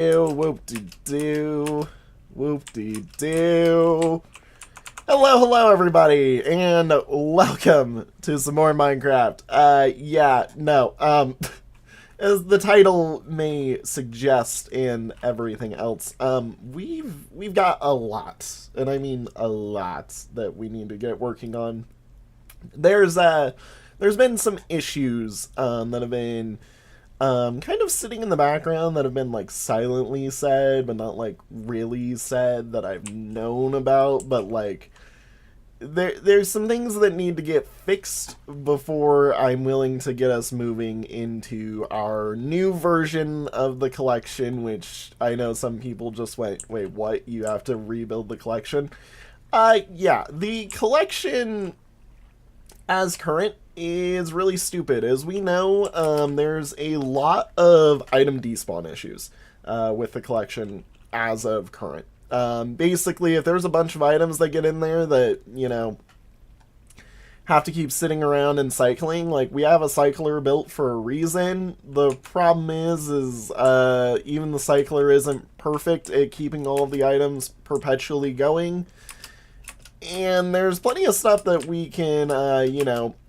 Whoop-de-doo. Whoop-de-doo. Hello, everybody, and welcome to some more Minecraft. As the title may suggest and everything else, we've got a lot, and I mean a lot, that we need to get working on. There's been some issues, that have been kind of sitting in the background that have been like silently said, but not like really said that I've known about. But like, there's some things that need to get fixed before I'm willing to get us moving into our new version of the collection. Which I know some people just went, "Wait, what? You have to rebuild the collection?" Yeah, the collection as current is really stupid. As we know, there's a lot of item despawn issues with the collection as of current. Basically, if there's a bunch of items that get in there that, have to keep sitting around and cycling, like, we have a cycler built for a reason. The problem is even the cycler isn't perfect at keeping all of the items perpetually going. And there's plenty of stuff that we can,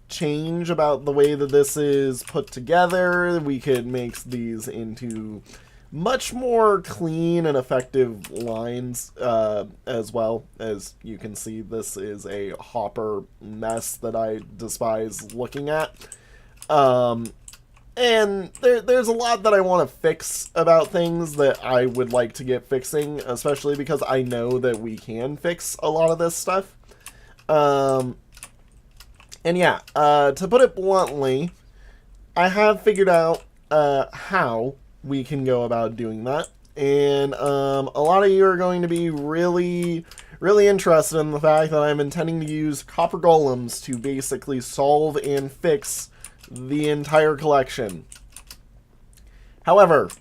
change about the way that this is put together. We could make these into much more clean and effective lines, as well. As you can see, this is a hopper mess that I despise looking at. And there's a lot that I want to fix about things that I would like to get fixing, especially because I know that we can fix a lot of this stuff. And yeah, to put it bluntly, I have figured out how we can go about doing that. And a lot of you are going to be really, really interested in the fact that I'm intending to use copper golems to basically solve and fix the entire collection. However,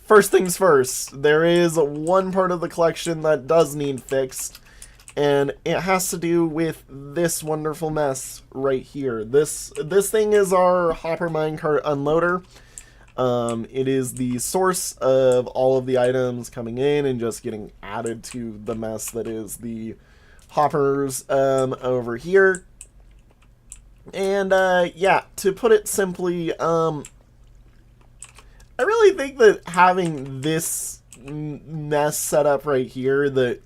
first things first, there is one part of the collection that does need fixed, and it has to do with this wonderful mess right here. This thing is our hopper minecart unloader. It is the source of all of the items coming in and just getting added to the mess that is the hoppers over here. And yeah, to put it simply, I really think that having this mess set up right here that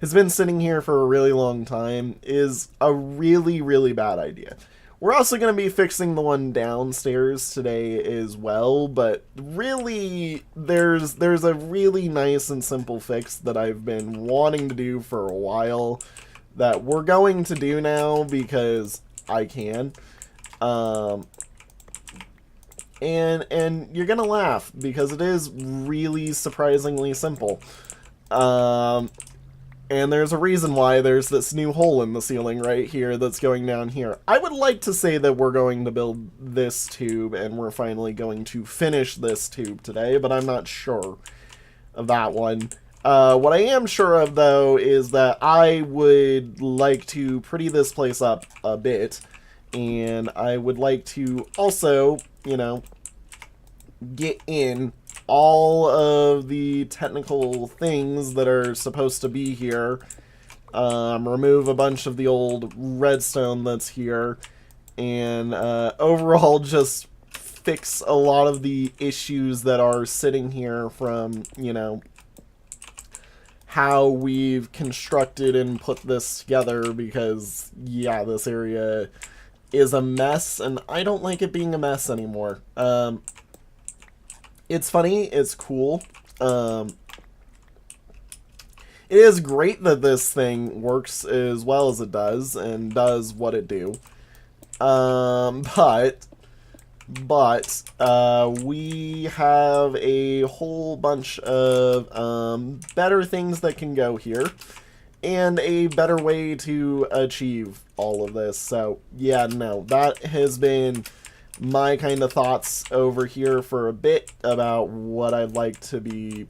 has been sitting here for a really long time is a really, really bad idea. We're also going to be fixing the one downstairs today as well, but really, there's a really nice and simple fix that I've been wanting to do for a while that we're going to do now because I can. And you're gonna laugh because it is really surprisingly simple. And there's a reason why there's this new hole in the ceiling right here that's going down here. I would like to say that we're going to build this tube and we're finally going to finish this tube today, but I'm not sure of that one. What I am sure of, though, is that I would like to pretty this place up a bit. And I would like to also, get in all of the technical things that are supposed to be here. Remove a bunch of the old redstone that's here. And overall just fix a lot of the issues that are sitting here from, how we've constructed and put this together. Because, yeah, this area is a mess, and I don't like it being a mess anymore. It's funny, it's cool. It is great that this thing works as well as it does, and does what it do. But we have a whole bunch of better things that can go here, and a better way to achieve all of this. So yeah, no, that has been my kind of thoughts over here for a bit about what I'd like to be,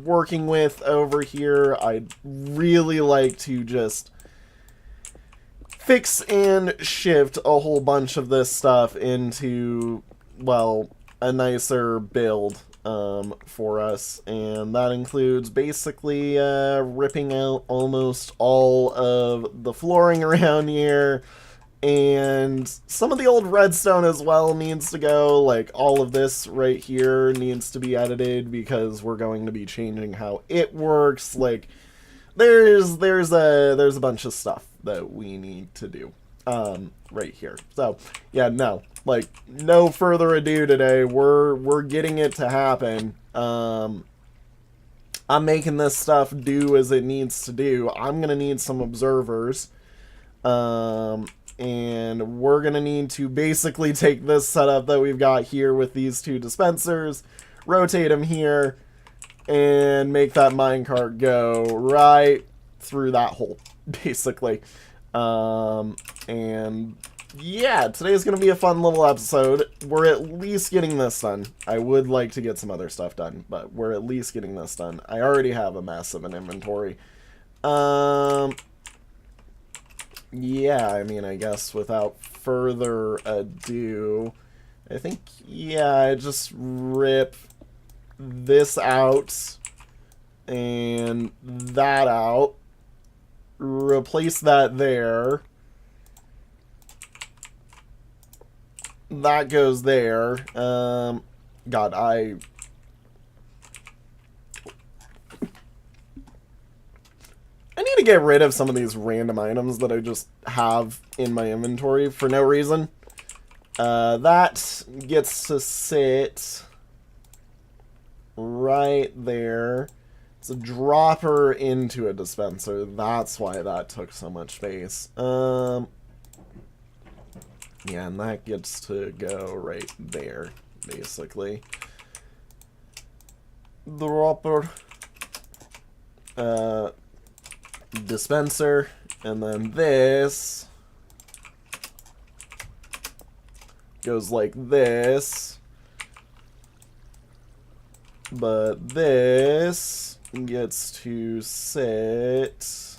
working with over here. I'd really like to just fix and shift a whole bunch of this stuff into, well, a nicer build for us, and that includes basically ripping out almost all of the flooring around here, and some of the old redstone as well needs to go. Like, all of this right here needs to be edited because we're going to be changing how it works. Like, there's a bunch of stuff that we need to do right here. So yeah, like, no further ado today. We're getting it to happen. I'm making this stuff do as it needs to do. I'm gonna need some observers, and we're gonna need to basically take this setup that we've got here with these two dispensers, rotate them here, and make that minecart go right through that hole, basically. And yeah, today's gonna be a fun little episode. We're at least getting this done. I would like to get some other stuff done, but we're at least getting this done. I already have a mess of an inventory. Yeah, I mean, I guess without further ado, I think, yeah, I just rip this out and that out, replace that there, that goes there. God, I need to get rid of some of these random items that I just have in my inventory for no reason. That gets to sit right there. It's a dropper into a dispenser. That's why that took so much space. Yeah, and that gets to go right there, basically. Dropper. Dispenser. And then this goes like this. But this gets to sit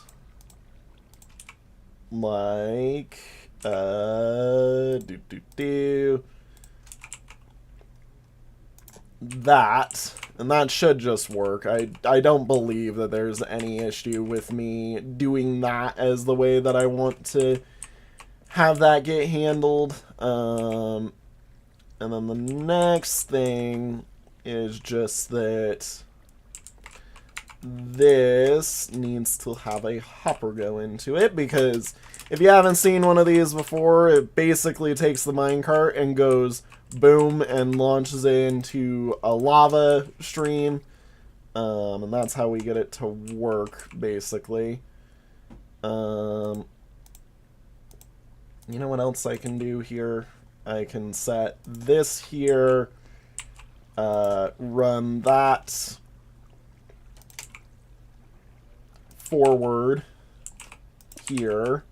like that, and that should just work. I don't believe that there's any issue with me doing that as the way that I want to have that get handled. And then the next thing is just that this needs to have a hopper go into it, because if you haven't seen one of these before, it basically takes the minecart and goes boom and launches it into a lava stream, and that's how we get it to work, basically. You know what else I can do here? I can set this here, run that forward here,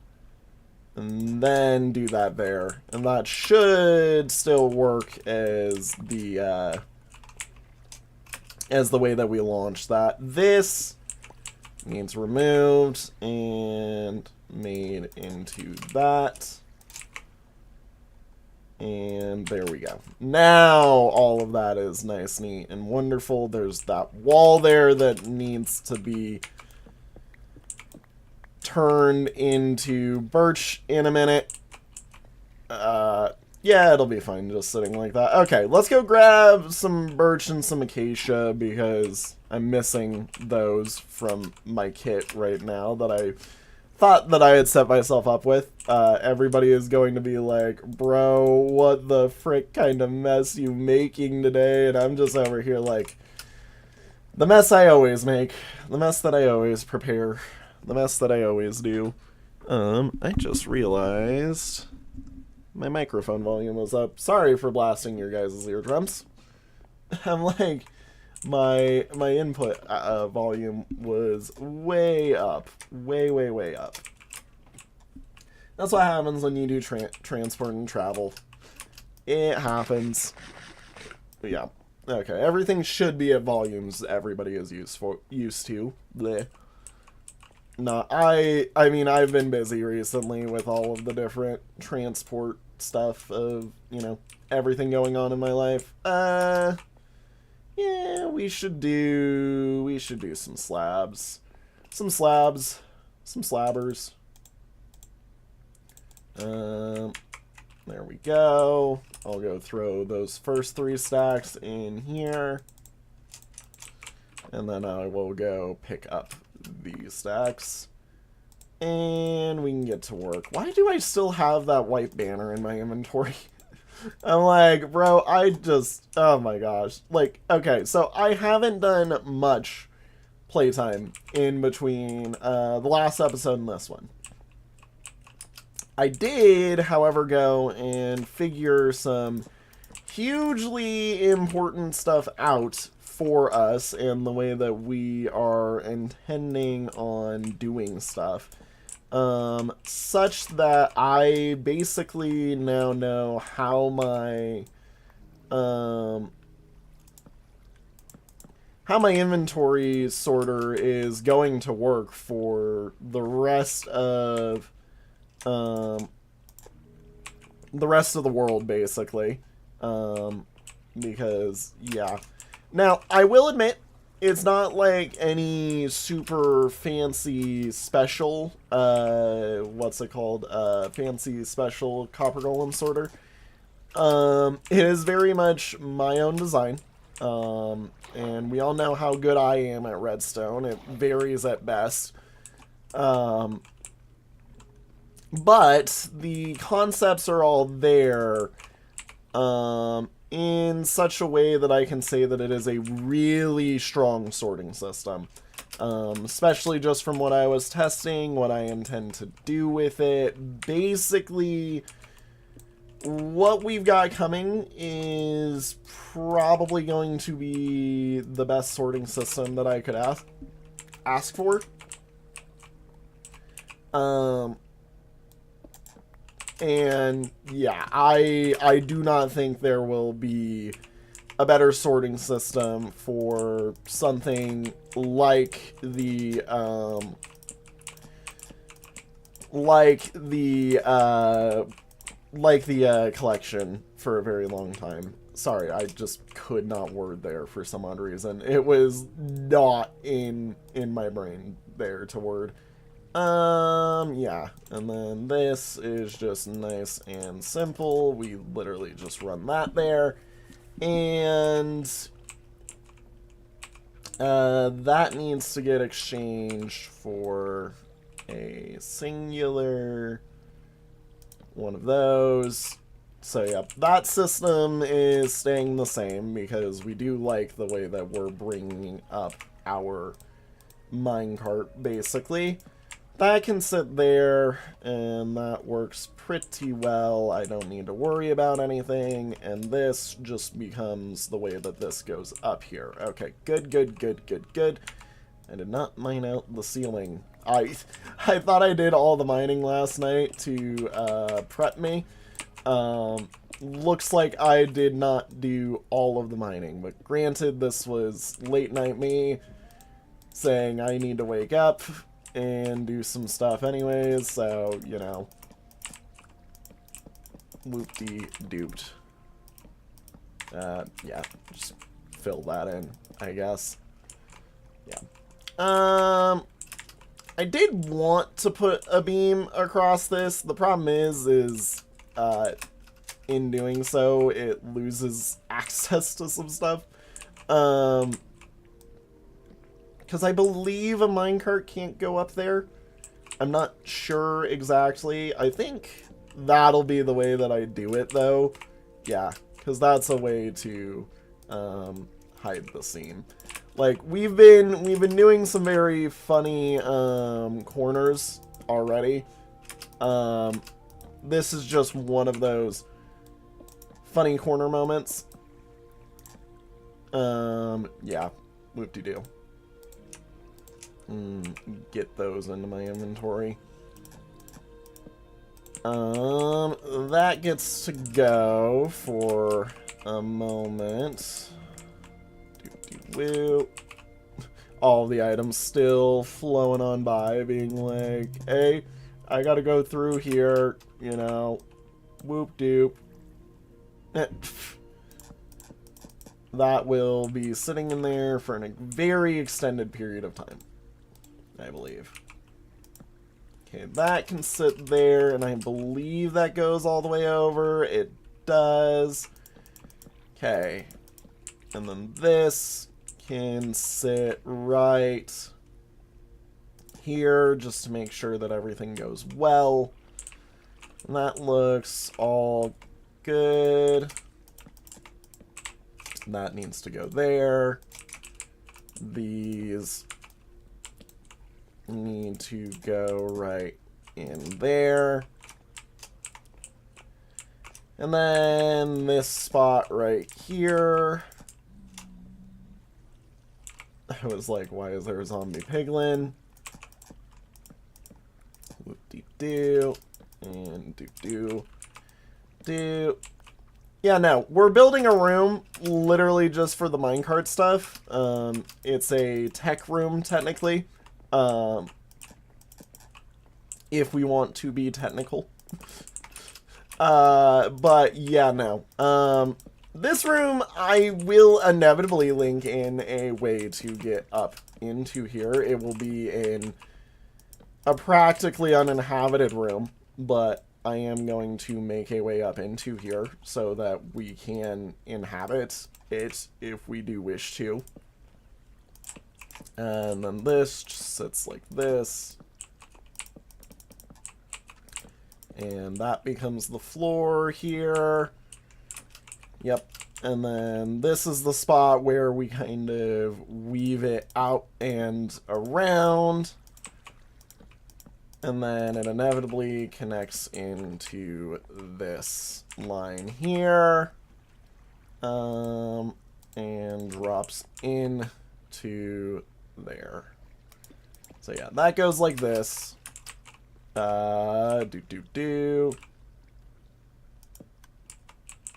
and then do that there, and that should still work as the way that we launch that. This needs removed and made into that. And there we go. Now all of that is nice, neat, and wonderful. There's that wall there that needs to be turned into birch in a minute. Yeah, it'll be fine just sitting like that. Okay, let's go grab some birch and some acacia, because I'm missing those from my kit right now that I thought that I had set myself up with. Everybody is going to be like, bro, what the frick kind of mess you making today? And I'm just over here like, the mess I always make, the mess that I always prepare, the mess that I always do. I just realized my microphone volume was up. Sorry for blasting your guys' eardrums. I'm like, my input volume was way up. Way up. That's what happens when you do transport and travel. It happens. But yeah. Okay, everything should be at volumes everybody is used to. Bleh. No, I mean, I've been busy recently with all of the different transport stuff of, you know, everything going on in my life. Yeah, we should do some slabs. Some slabs. Some slabbers. There we go. I'll go throw those first 3 stacks in here. And then I will go pick up these stacks. And we can get to work. Why do I still have that white banner in my inventory? I'm like, bro, oh my gosh. Like, okay, so I haven't done much playtime in between the last episode and this one. I did, however, go and figure some hugely important stuff out for us and the way that we are intending on doing stuff. Such that I basically now know how my inventory sorter is going to work for the rest of the world, basically. Because, yeah. Now, I will admit, it's not like any super fancy special, what's it called? Fancy special Copper Golem sorter. It is very much my own design. And we all know how good I am at redstone. It varies at best. But the concepts are all there, in such a way that I can say that it is a really strong sorting system. Especially just from what I was testing, what I intend to do with it. Basically, what we've got coming is probably going to be the best sorting system that I could ask for. And yeah, I do not think there will be a better sorting system for something like the collection for a very long time. Sorry, I just could not word there for some odd reason. It was not in my brain there to word. Yeah, and then this is just nice and simple. We literally just run that there, and that needs to get exchanged for a singular one of those. So yeah, that system is staying the same because we do like the way that we're bringing up our minecart, basically. That can sit there, and that works pretty well. I don't need to worry about anything, and this just becomes the way that this goes up here. Okay, good, good, good, good, good. I did not mine out the ceiling. I thought I did all the mining last night to prep me. Looks like I did not do all of the mining, but granted, this was late night me saying I need to wake up and do some stuff anyways, so, you know, whoop-de-dooped. Yeah, just fill that in, I guess. Yeah. I did want to put a beam across this. The problem is in doing so, it loses access to some stuff. Because I believe a minecart can't go up there. I'm not sure exactly. I think that'll be the way that I do it, though. Yeah, because that's a way to hide the seam. Like, we've been doing some very funny corners already. This is just one of those funny corner moments. Yeah, whoop-de-doo. Get those into my inventory. That gets to go for a moment. Doo-doo-woo. All the items still flowing on by, being like, hey, I gotta go through here, you know, whoop-doop. that will be sitting in there for a very extended period of time, I believe. Okay, that can sit there, and I believe that goes all the way over. It does. Okay. And then this can sit right here, just to make sure that everything goes well. And that looks all good. That needs to go there. These need to go right in there. And then this spot right here. I was like, why is there a zombie piglin? Whoop-de-doo. And do-do-do. Yeah, no. We're building a room literally just for the minecart stuff. It's a tech room, technically. If we want to be technical. But yeah, no. This room, I will inevitably link in a way to get up into here. It will be in a practically uninhabited room, but I am going to make a way up into here so that we can inhabit it if we do wish to. And then this just sits like this. And that becomes the floor here. Yep. And then this is the spot where we kind of weave it out and around. And then it inevitably connects into this line here. And drops in to there. So yeah, that goes like this.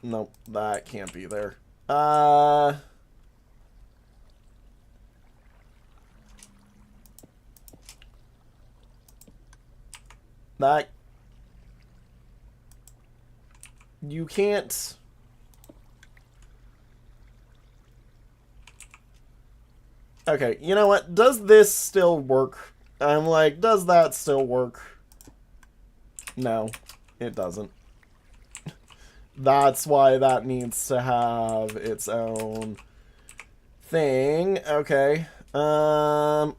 Nope, that can't be there. That... You can't... Okay, you know what? Does this still work? I'm like, does that still work? No, it doesn't. That's why that needs to have its own thing. Okay. I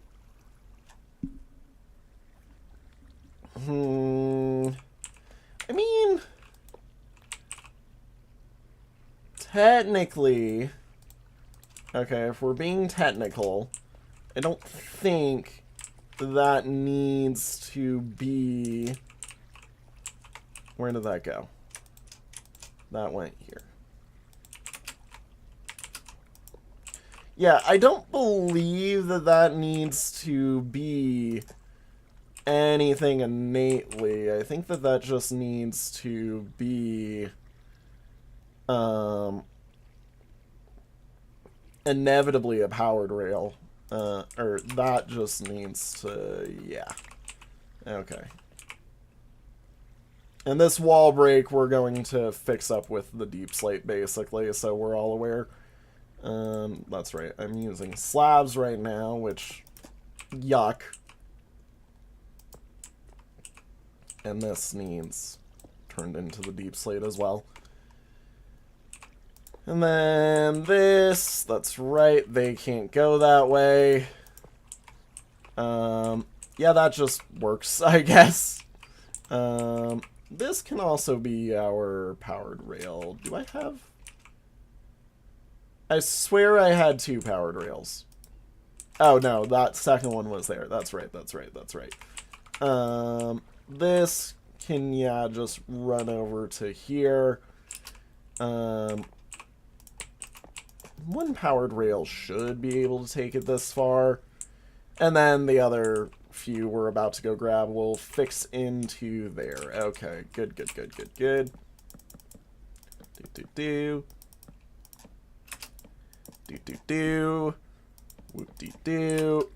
mean, technically, okay, if we're being technical, I don't think that needs to be... Where did that go? That went here. Yeah, I don't believe that that needs to be anything innately. I think that that just needs to be inevitably a powered rail. Or that just needs to... Yeah. Okay. And this wall break we're going to fix up with the deep slate, basically, so we're all aware. That's right, I'm using slabs right now, which... Yuck. And this needs turned into the deep slate as well. And then this, that's right, they can't go that way. Yeah, that just works, I guess. This can also be our powered rail. Do I have... I swear I had 2 powered rails. Oh, no, that second one was there. That's right, that's right, that's right. This can, yeah, just run over to here. One powered rail should be able to take it this far. And then the other few we're about to go grab will fix into there. Okay, good, good, good, good, good. Do-do-do. Do-do-do. Whoop-de-doo.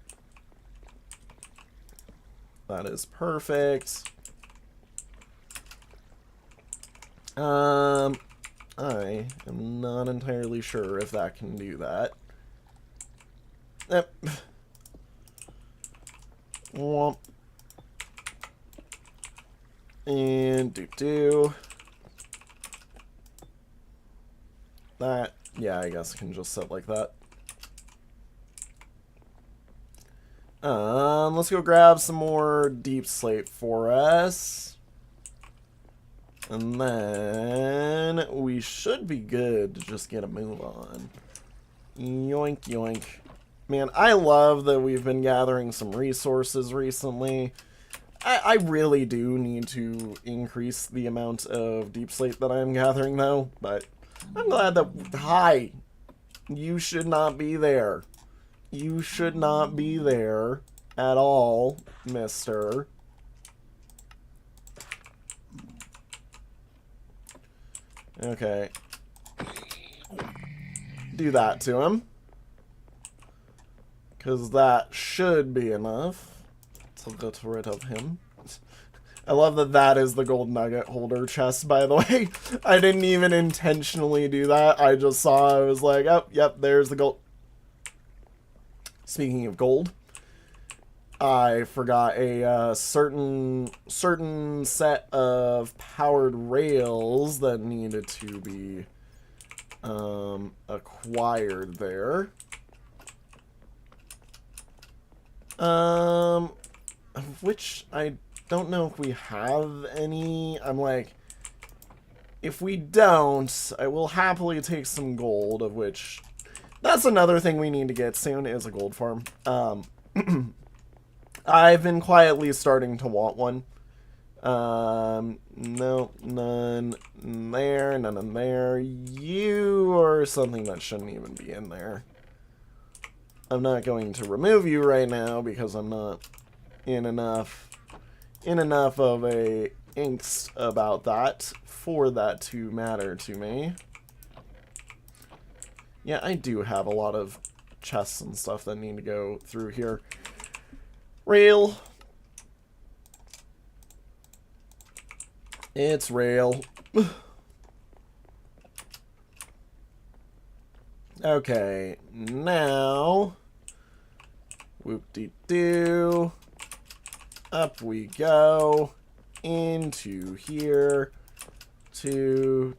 That is perfect. I am not entirely sure if that can do that. Yep. Womp. And do that. Yeah, I guess I can just set like that. Let's go grab some more deep slate for us. And then we should be good to just get a move on. Yoink, yoink. Man, I love that we've been gathering some resources recently. I really do need to increase the amount of deep slate that I'm gathering, though. But I'm glad that... Hi! You should not be there. You should not be there at all, mister. Okay. Do that to him. Because that should be enough to get rid of him. I love that that is the gold nugget holder chest, by the way. I didn't even intentionally do that. I just saw, I was like, oh, yep, there's the gold. Speaking of gold, I forgot a certain set of powered rails that needed to be acquired there. Which I don't know if we have any. I'm like, if we don't, I will happily take some gold, of which that's another thing we need to get soon is a gold farm. I've been quietly starting to want one. No, none there, none in there. You are something that shouldn't even be in there. I'm not going to remove you right now because I'm not in enough of a angst about that for that to matter to me. Yeah, I do have a lot of chests and stuff that need to go through here. Rail. It's rail. Okay, now, whoop-de-doo, up we go, into here, do,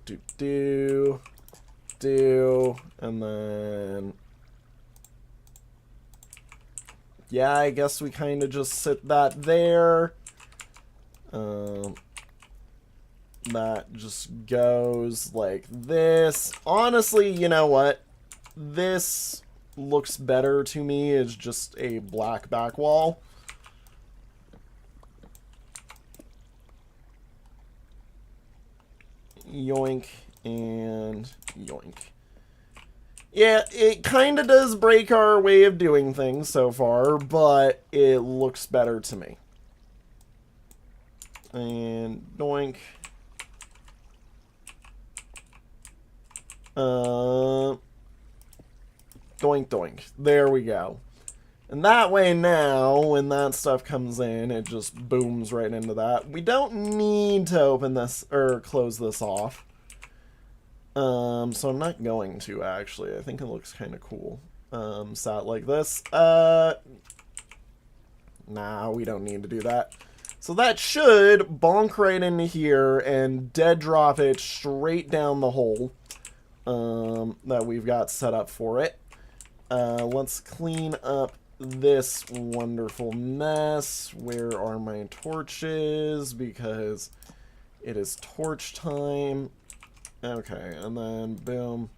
and then, yeah, I guess we kind of just sit that there. That just goes like this. Honestly, you know what? This looks better to me as just a black back wall. Yoink and yoink. Yeah, it kind of does break our way of doing things so far, but it looks better to me. And doink. Doink doink. There we go. And that way now, when that stuff comes in, it just booms right into that. We don't need to open this, or close this off. So I'm not going to, actually. I think it looks kind of cool. Sat like this. Nah, we don't need to do that. So that should bonk right into here and dead drop it straight down the hole that we've got set up for it. Let's clean up this wonderful mess. Where are my torches? Because it is torch time. Okay, and then boom,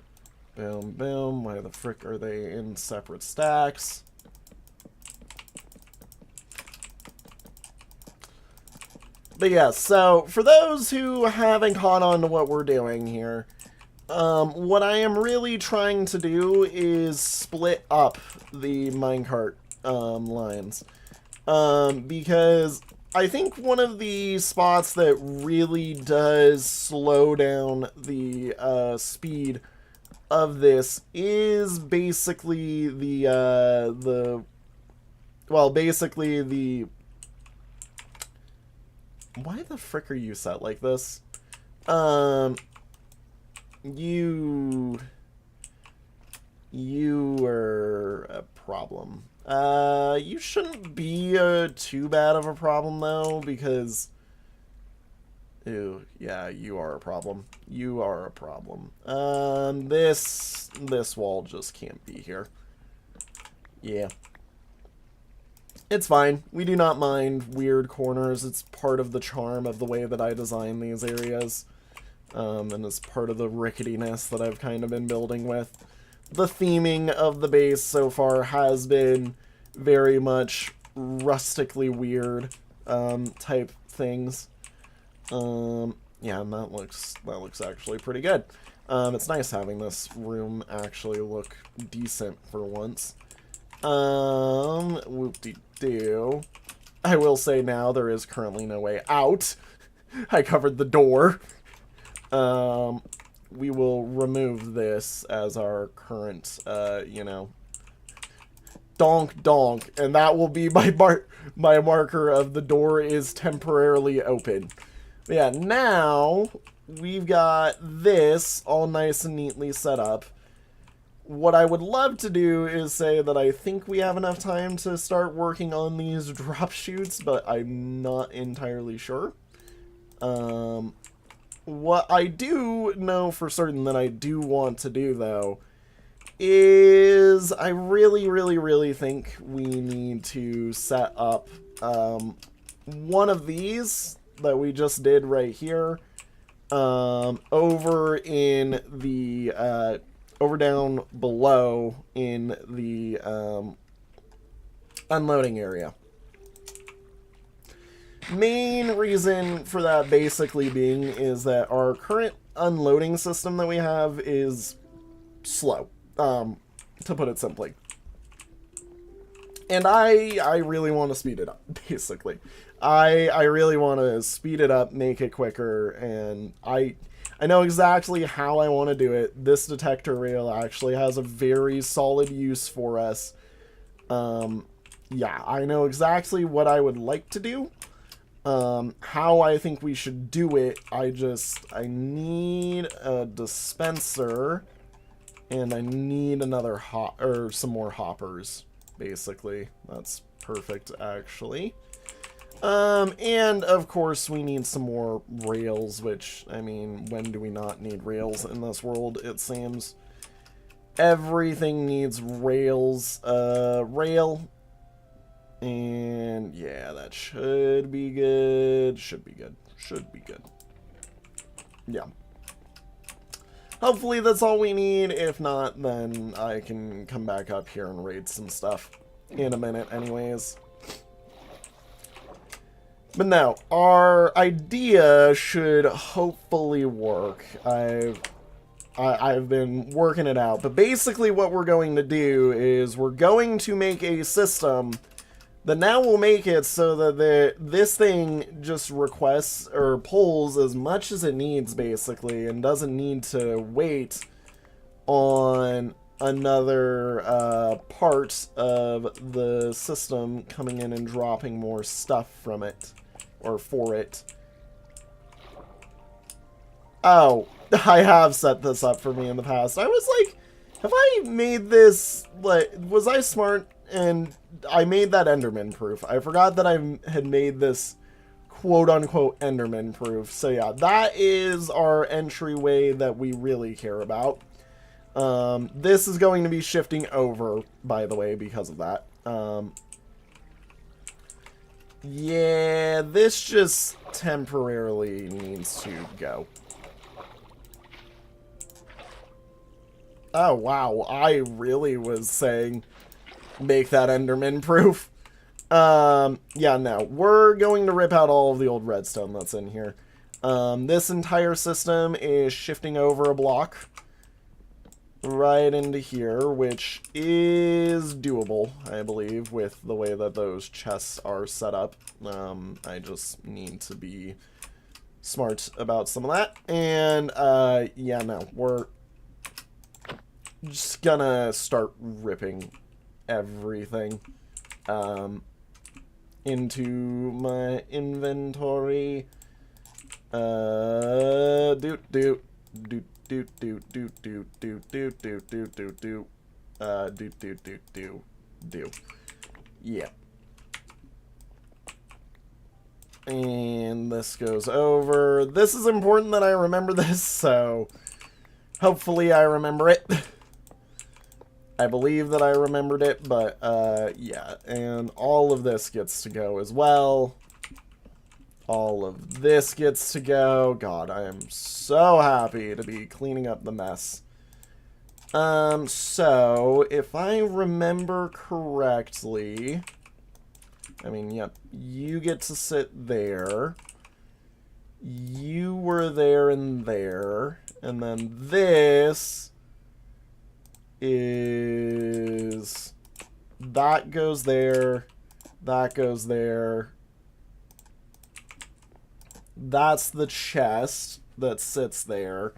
boom, boom. Why the frick are they in separate stacks? But yeah, so for those who haven't caught on to what we're doing here, what I am really trying to do is split up the minecart lines. Because I think one of the spots that really does slow down the speed of this is basically basically the... Why the frick are you set like this? You are a problem. You shouldn't be too bad of a problem, though, because... Ew, yeah, you are a problem. You are a problem. This wall just can't be here. Yeah. It's fine. We do not mind weird corners. It's part of the charm of the way that I design these areas. And it's part of the ricketiness that I've kind of been building with. The theming of the base so far has been very much rustically weird type things. Yeah, and that looks actually pretty good. It's nice having this room actually look decent for once. Whoop-de-doo. I will say now there is currently no way out. I covered the door. We will remove this as our current, you know, donk donk, and that will be my marker of the door is temporarily open. But yeah, now we've got this all nice and neatly set up. What I would love to do is say that I think we have enough time to start working on these drop chutes, but I'm not entirely sure. What I do know for certain that I do want to do, though, is I really think we need to set up one of these that we just did right here over in the over down below in the unloading area. Main reason for that basically being is that our current unloading system that we have is slow, to put it simply. And I really want to speed it up, basically. I really want to speed it up, make it quicker, and I know exactly how I want to do it. This detector rail actually has a very solid use for us. Yeah, I know exactly what I would like to do. How I think we should do it, I need a dispenser, and I need another some more hoppers, basically. That's perfect, actually. And of course we need some more rails, which, I mean, when do we not need rails in this world, it seems? Everything needs rails, rail. And yeah, that should be good. Should be good. Yeah. Hopefully that's all we need. If not, then I can come back up here and raid some stuff in a minute anyways. But no, our idea should hopefully work. I've been working it out. But basically what we're going to do is we're going to make a system that now will make it so that this thing just requests or pulls as much as it needs, basically, and doesn't need to wait on another part of the system coming in and dropping more stuff from it, or for it. Oh, I have set this up for me in the past. I was like, have I made this, like, was I smart? And I made that Enderman proof. I forgot that I had made this quote-unquote Enderman proof. So yeah, that is our entryway that we really care about. This is going to be shifting over, by the way, because of that. Yeah, this just temporarily needs to go. Oh, wow. I really was saying make that Enderman proof. Yeah, no. We're going to rip out all of the old redstone that's in here. This entire system is shifting over a block right into here, which is doable, I believe, with the way that those chests are set up. I just need to be smart about some of that. And, yeah, no. We're just gonna start ripping everything into my inventory. do do do do do do do do do do do do. Yeah. And this goes over. This is important that I remember this, so hopefully I remember it. I believe that I remembered it, but yeah. And all of this gets to go as well. All of this gets to go. God, I am so happy to be cleaning up the mess. So, if I remember correctly... I mean, yep, you get to sit there. You were there and there. And then this is... That goes there. That goes there. That's the chest that sits there.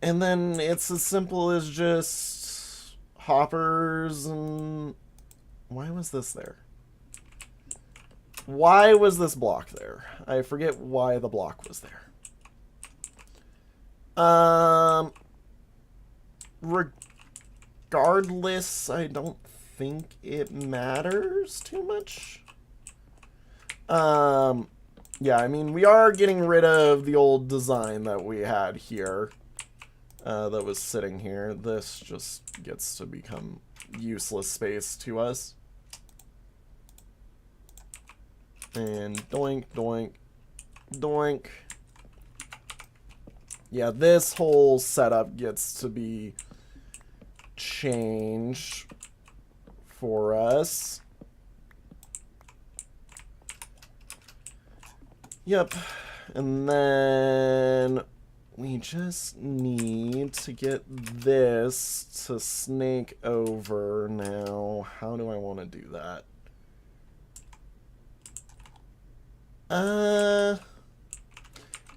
And then it's as simple as just hoppers and... Why was this there? Why was this block there? I forget why the block was there. Regardless, I don't think it matters too much. Yeah, I mean, we are getting rid of the old design that we had here. That was sitting here. This just gets to become useless space to us. And doink, doink, doink. Yeah, this whole setup gets to be changed for us. Yep. And then we just need to get this to snake over now. How do I want to do that?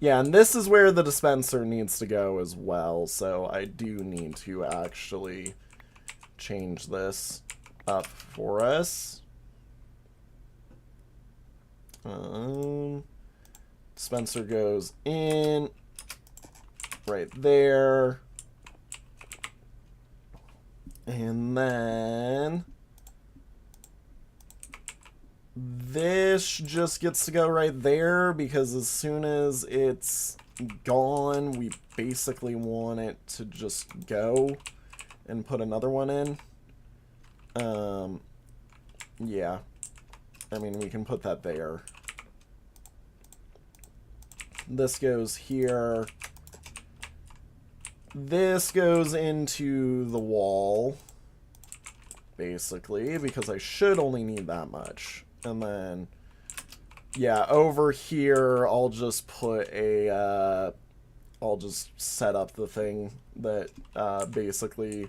Yeah, and this is where the dispenser needs to go as well, so I do need to actually change this up for us. Dispenser goes in right there. And then this just gets to go right there because as soon as it's gone, we basically want it to just go and put another one in. Yeah. I mean, we can put that there. This goes here. This goes into the wall, basically, because I should only need that much. And then, yeah, over here, I'll just put a, I'll just set up the thing that basically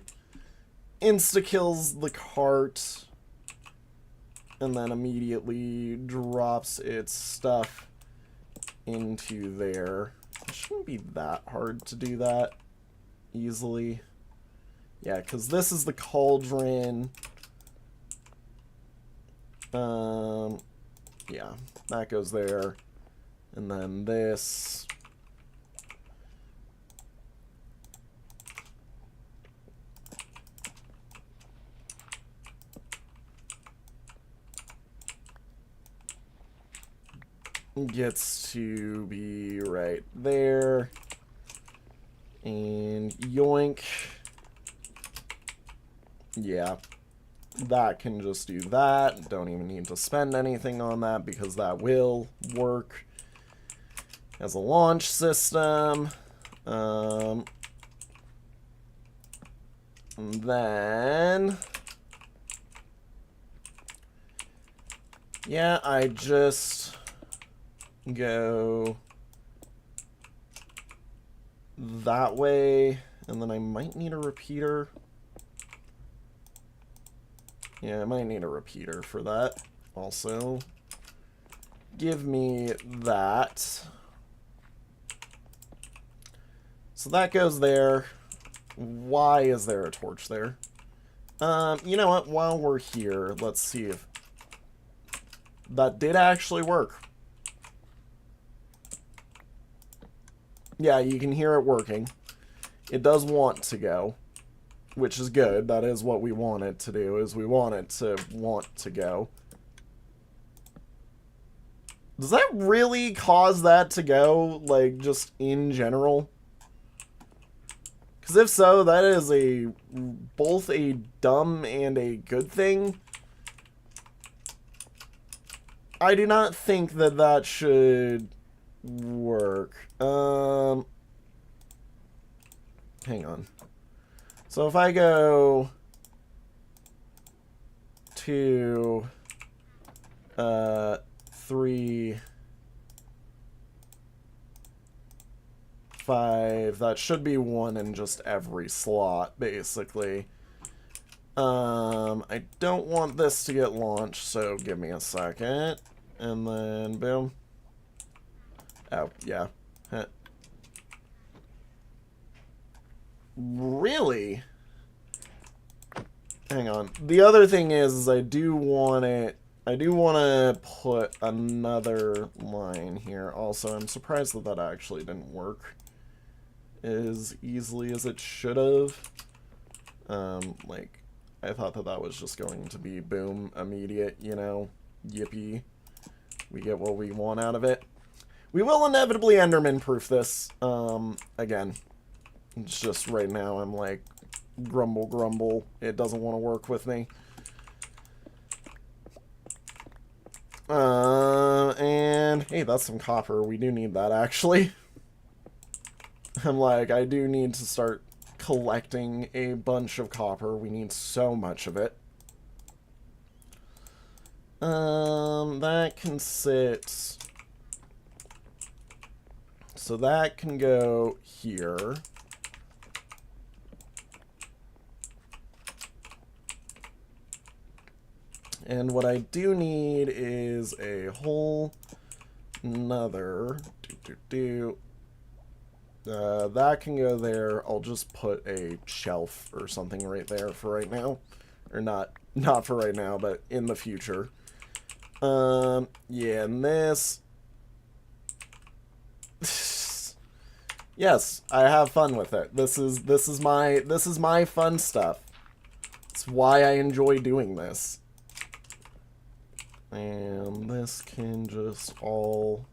insta-kills the cart and then immediately drops its stuff into there. It shouldn't be that hard to do that easily. Yeah, because this is the cauldron. Yeah, that goes there. And then this. Gets to be right there. And yoink. Yeah. That can just do that. Don't even need to spend anything on that because that will work as a launch system. And then, yeah, I just go that way, and then I might need a repeater. Yeah, I might need a repeater for that also. Give me that. So that goes there. Why is there a torch there? You know what? While we're here, let's see if that did actually work. Yeah, you can hear it working. It does want to go, which is good. That is what we want it to do, is we want it to want to go. Does that really cause that to go, like, just in general? Because if so, that is both a dumb and a good thing. I do not think that that should work. Hang on. So if I go to 3, 5, that should be 1 in just every slot, basically. I don't want this to get launched, so give me a second. And then, boom. Oh, yeah. Huh. Really? Hang on. The other thing is I do want to put another line here. Also, I'm surprised that that actually didn't work as easily as it should have. Like, I thought that that was just going to be boom, immediate, you know, yippee. We get what we want out of it. We will inevitably Enderman-proof this, again. It's just right now I'm like, grumble, grumble. It doesn't want to work with me. And, hey, that's some copper. We do need that, actually. I'm like, I do need to start collecting a bunch of copper. We need so much of it. That can sit... So that can go here. And what I do need is a whole another... that can go there. I'll just put a shelf or something right there for right now. Or not for right now, but in the future. Yeah, and this... Yes, I have fun with it. This is my fun stuff. It's why I enjoy doing this. And this can just all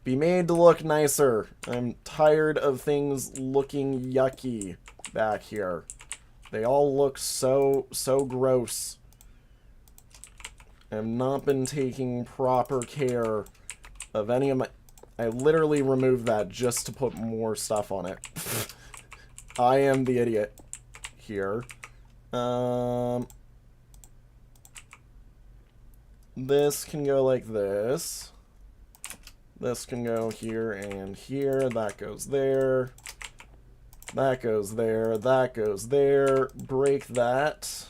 be made to look nicer. I'm tired of things looking yucky back here. They all look so gross. I've not been taking proper care of any of my... I literally removed that just to put more stuff on it. I am the idiot here. This can go like this. This can go here and here. That goes there. That goes there. That goes there. Break that.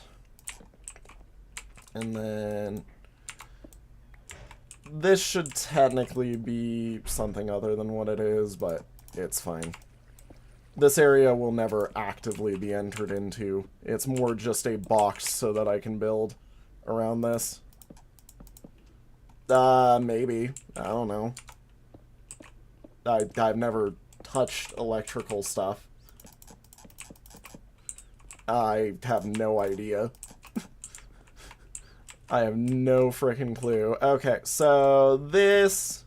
And then... This should technically be something other than what it is, but it's fine. This area will never actively be entered into. It's more just a box so that I can build around this. Maybe. I don't know. I've never touched electrical stuff. I have no idea. I have no freaking clue. Okay, so this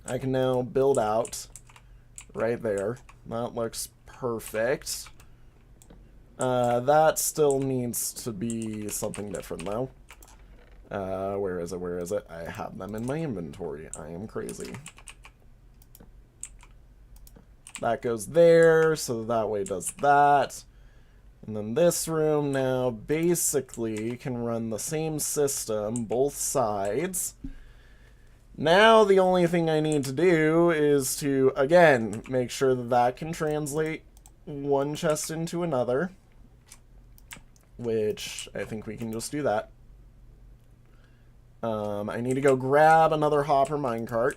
I can now build out right there. That looks perfect. That still needs to be something different, though. Where is it? Where is it? I have them in my inventory. I am crazy. That goes there, so that way it does that. And then this room now basically can run the same system, both sides. Now the only thing I need to do is to, again, make sure that that can translate one chest into another. Which, I think we can just do that. I need to go grab another hopper minecart.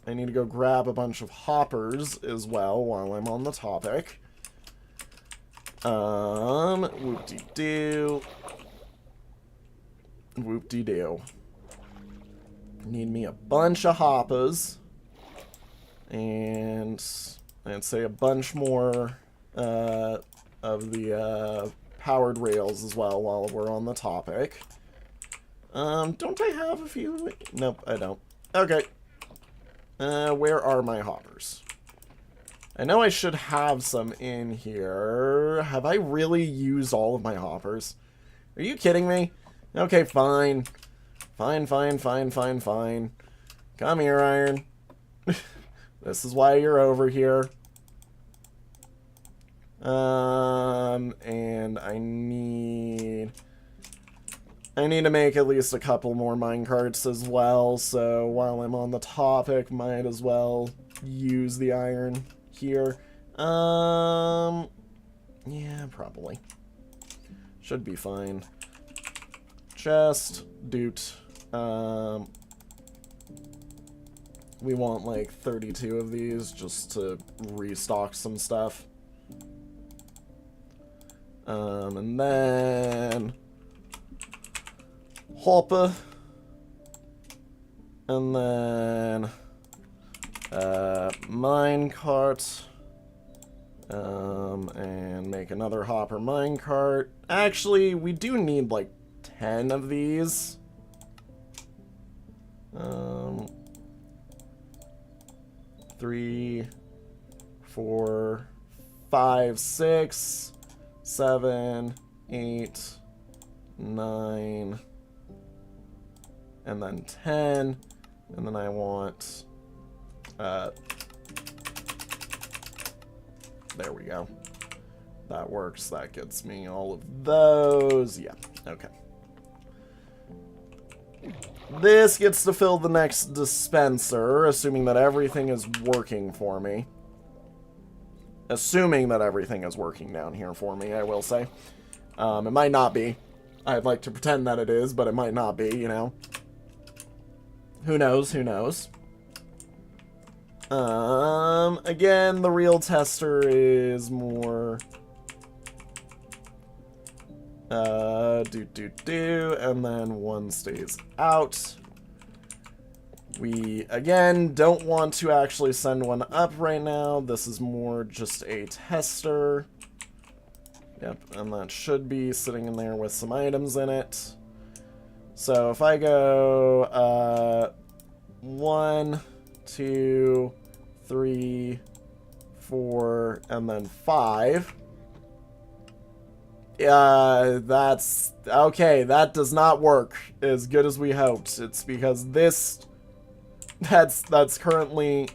I need to go grab a bunch of hoppers as well while I'm on the topic. Whoop-de-doo. Whoop-de-doo. Need me a bunch of hoppers. And I'd say a bunch more of the powered rails as well while we're on the topic. Don't I have a few? Nope, I don't. Okay. Where are my hoppers? I know I should have some in here. Have I really used all of my hoppers? Are you kidding me? Okay, fine. Fine. Come here, Iron. This is why you're over here. And I need to make at least a couple more minecarts as well, so while I'm on the topic, might as well use the iron here. Yeah, probably. Should be fine. Just doot. We want like 32 of these just to restock some stuff. And then hopper. And then minecart. And make another hopper minecart. Actually, we do need like 10 of these. 3, 4, 5, 6, 7, 8, 9, and then 10, and then I want, there we go. That works. That gets me all of those. Yeah, okay. This gets to fill the next dispenser, assuming that everything is working for me. Assuming that everything is working down here for me, I will say. It might not be. I'd like to pretend that it is, but it might not be, you know. Who knows? Who knows? Again, the real tester is more... and then one stays out. We, again, don't want to actually send one up right now. This is more just a tester. Yep, and that should be sitting in there with some items in it. So if I go, 1, 2, 3, 4, and then 5... that's... okay, that does not work as good as we hoped. It's because this... That's currently...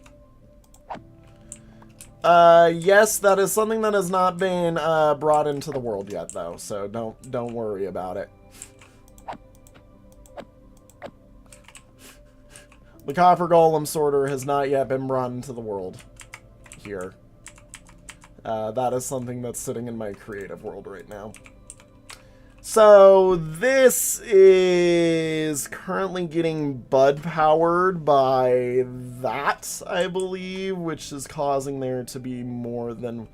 yes, that is something that has not been, brought into the world yet, though. So don't worry about it. The Copper Golem Sorter has not yet been brought into the world here. That is something that's sitting in my creative world right now. So this is currently getting bud powered by that, I believe, which is causing there to be more than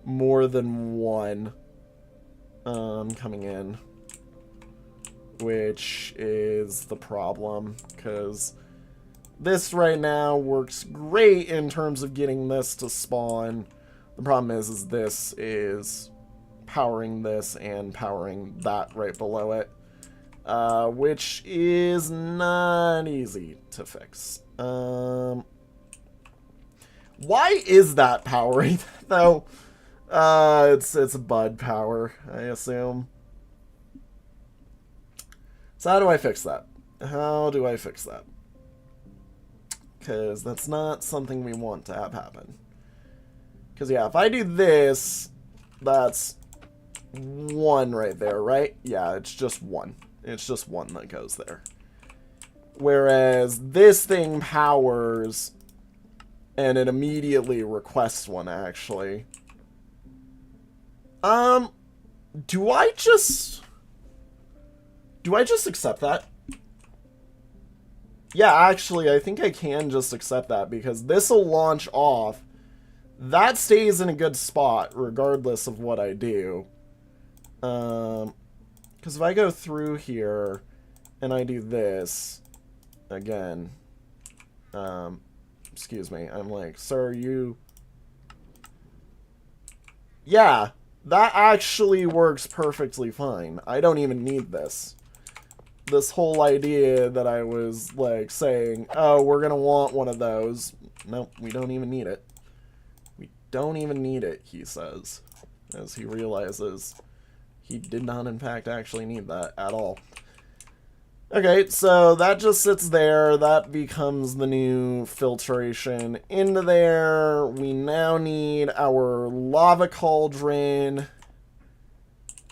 one coming in, which is the problem, because this right now works great in terms of getting this to spawn. The problem is this is powering this and powering that right below it, which is not easy to fix. Why is that powering, though? It's bud power, I assume. So how do I fix that? How do I fix that? Because that's not something we want to have happen. Because, yeah, if I do this, that's 1 right there, right? Yeah, it's just 1. It's just 1 that goes there. Whereas this thing powers, and it immediately requests 1, actually. Do I just accept that? Yeah, actually, I think I can just accept that, because this will launch off. That stays in a good spot, regardless of what I do. Because if I go through here, and I do this, again, excuse me. I'm like, sir, you... Yeah, that actually works perfectly fine. I don't even need this. This whole idea that I was, like, saying, oh, we're gonna want one of those. Nope, we don't even need it. We don't even need it, he says, as he realizes he did not, in fact, actually need that at all. Okay, so that just sits there. That becomes the new filtration into there. We now need our lava cauldron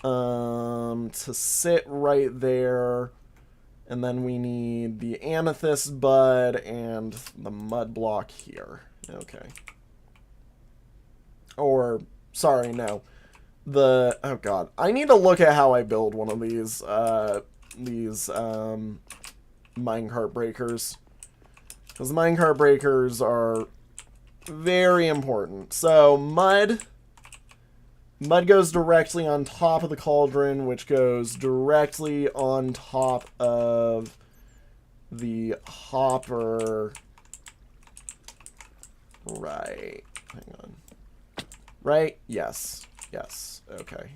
to sit right there. And then we need the amethyst bud and the mud block here. Okay. Or, sorry, no. Oh god. I need to look at how I build one of these minecart breakers, because minecart breakers are very important. So mud goes directly on top of the cauldron, which goes directly on top of the hopper. Right. Hang on. Right? Yes. Yes. Okay.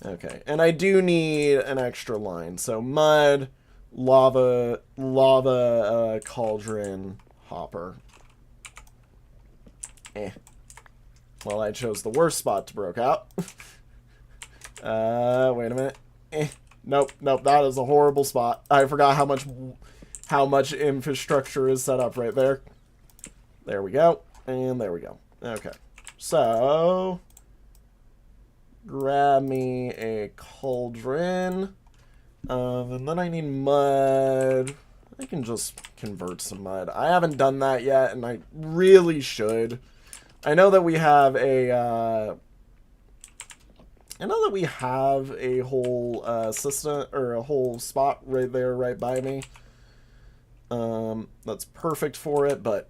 Okay, and I do need an extra line. So mud, lava, cauldron, hopper. Well, I chose the worst spot to broke out. Wait a minute. Nope, that is a horrible spot. I forgot how much infrastructure is set up right there. There we go, and there we go. Okay, so... grab me a cauldron. And then I need mud. I can just convert some mud. I haven't done that yet, and I really should. I know that we have a, whole, system, or a whole spot right there, right by me. That's perfect for it, but,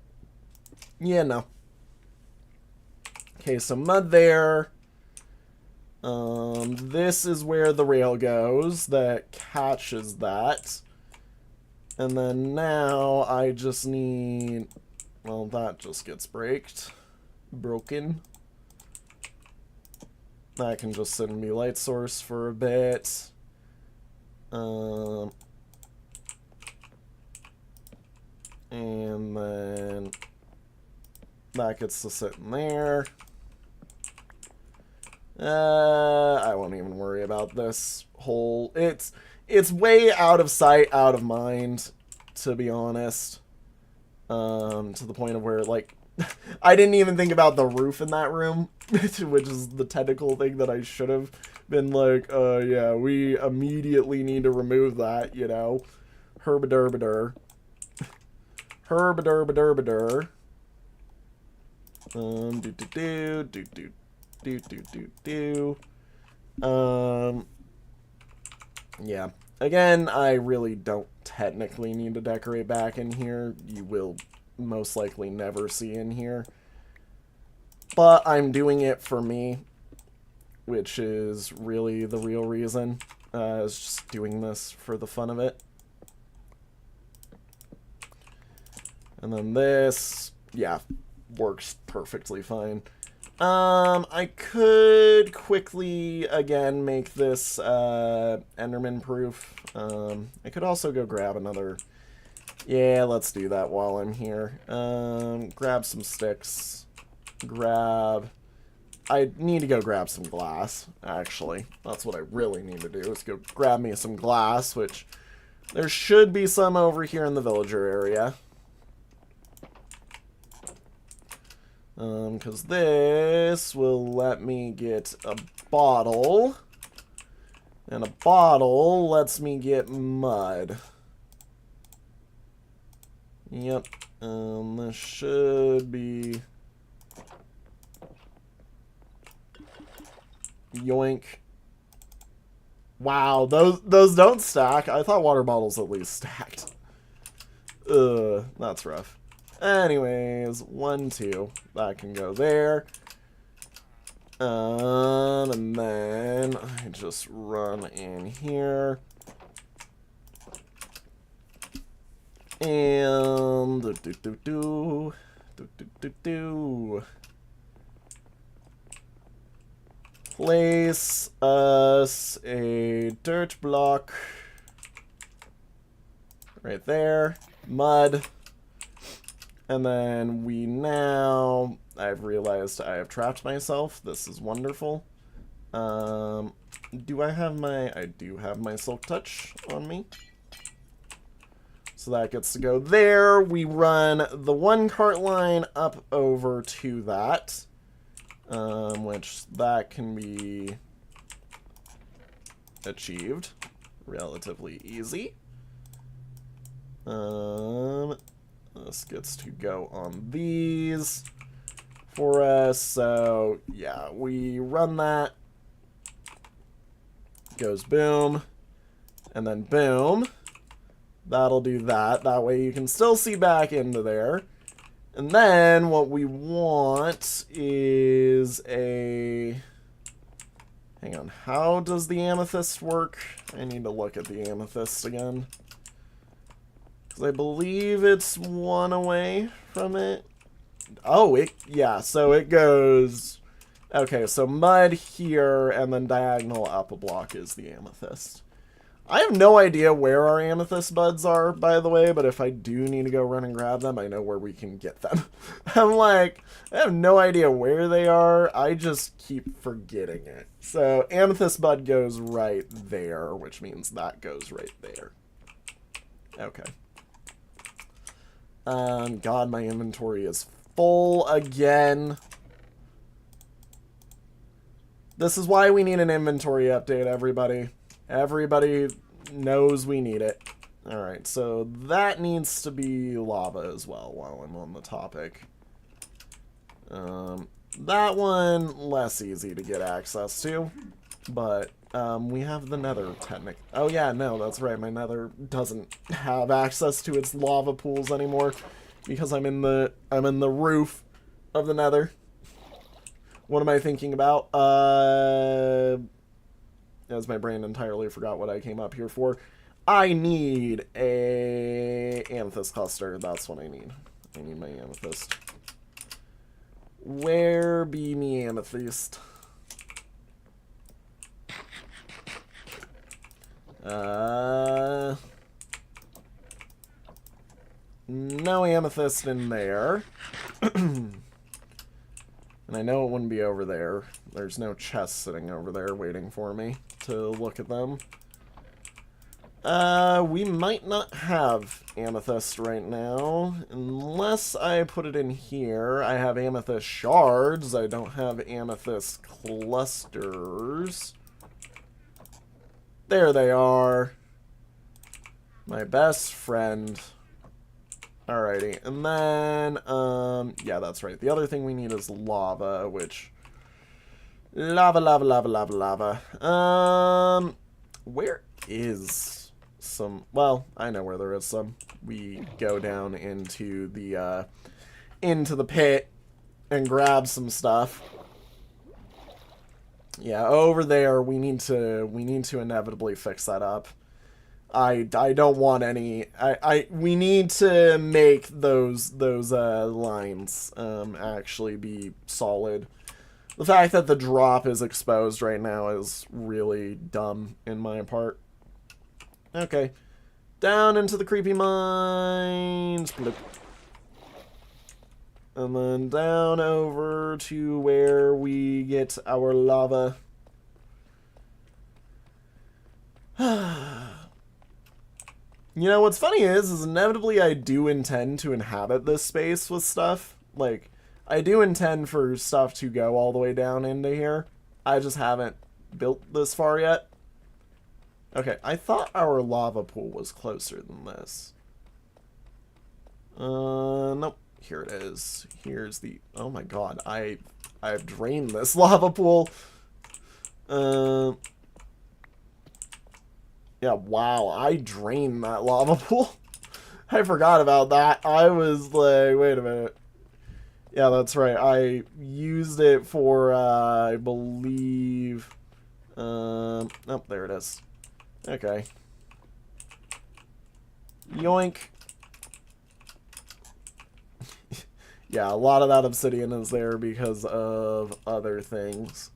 yeah, no. Okay, so mud there. This is where the rail goes that catches that. And then now I just need... well, that just gets broken. That can just sit and be light source for a bit. And then that gets to sit in there. I won't even worry about this whole... It's way out of sight, out of mind, to be honest. To the point of where, like, I didn't even think about the roof in that room, which is the technical thing that I should have been like, yeah, we immediately need to remove that, you know. Herbaderbader. Herbaderbaderbader. Yeah. Again, I really don't technically need to decorate back in here. You will most likely never see in here. But I'm doing it for me, which is really the real reason. I was just doing this for the fun of it. And then this, yeah, works perfectly fine. I could quickly, again, make this, Enderman proof. I could also go grab another... yeah, let's do that while I'm here. Grab some sticks. I need to go grab some glass, actually. That's what I really need to do, is go grab me some glass, which there should be some over here in the villager area. Because this will let me get a bottle. And a bottle lets me get mud. Yep. This should be... yoink. Wow, those don't stack. I thought water bottles at least stacked. Ugh, that's rough. Anyways, 1, 2. That can go there. And then I just run in here. And place us a dirt block right there, mud, and then we now, I've realized I have trapped myself. This is wonderful. Do I have I do have my Silk Touch on me. So that gets to go there. We run the one cart line up over to that, which that can be achieved relatively easy. This gets to go on these for us. So yeah, we run that. Goes boom, and then boom. That'll do that. That way you can still see back into there. And then what we want is a... Hang on. How does the amethyst work? I need to look at the amethyst again. Because I believe it's one away from it. Oh, yeah, so it goes... Okay, so mud here, and then diagonal up a block is the amethyst. I have no idea where our amethyst buds are, by the way, but if I do need to go run and grab them, I know where we can get them. I'm like, I have no idea where they are. I just keep forgetting it. So amethyst bud goes right there, which means that goes right there. Okay. God, my inventory is full again. This is why we need an inventory update, everybody. Everybody knows we need it. Alright, so that needs to be lava as well while I'm on the topic. That one, less easy to get access to. But we have the nether technic. Oh yeah, no, that's right. My nether doesn't have access to its lava pools anymore because I'm in the roof of the nether. What am I thinking about? As my brain entirely forgot what I came up here for. I need a amethyst cluster. That's what I need. I need my amethyst. Where be me amethyst? No amethyst in there. And I know it wouldn't be over there. There's no chest sitting over there waiting for me to look at them. We might not have amethyst right now. Unless I put it in here. I have amethyst shards. I don't have amethyst clusters. There they are. My best friend. Alrighty, and then, yeah, that's right. The other thing we need is lava, which... Lava. Where is some... Well, I know where there is some. We go down into the pit and grab some stuff. Yeah, over there, we need to inevitably fix that up. I don't want any. We need to make those lines actually be solid. The fact that the drop is exposed right now is really dumb in my part. Okay, down into the creepy mines, blip. And then down over to where we get our lava. You know, what's funny is inevitably I do intend to inhabit this space with stuff. Like, I do intend for stuff to go all the way down into here. I just haven't built this far yet. Okay, I thought our lava pool was closer than this. Nope. Here it is. Here's the... Oh my god, I've drained this lava pool. Yeah, wow, I drained that lava pool. I forgot about that. I was like, wait a minute. Yeah, that's right. I used it for, I believe... oh, there it is. Okay. Yoink. Yeah, a lot of that obsidian is there because of other things.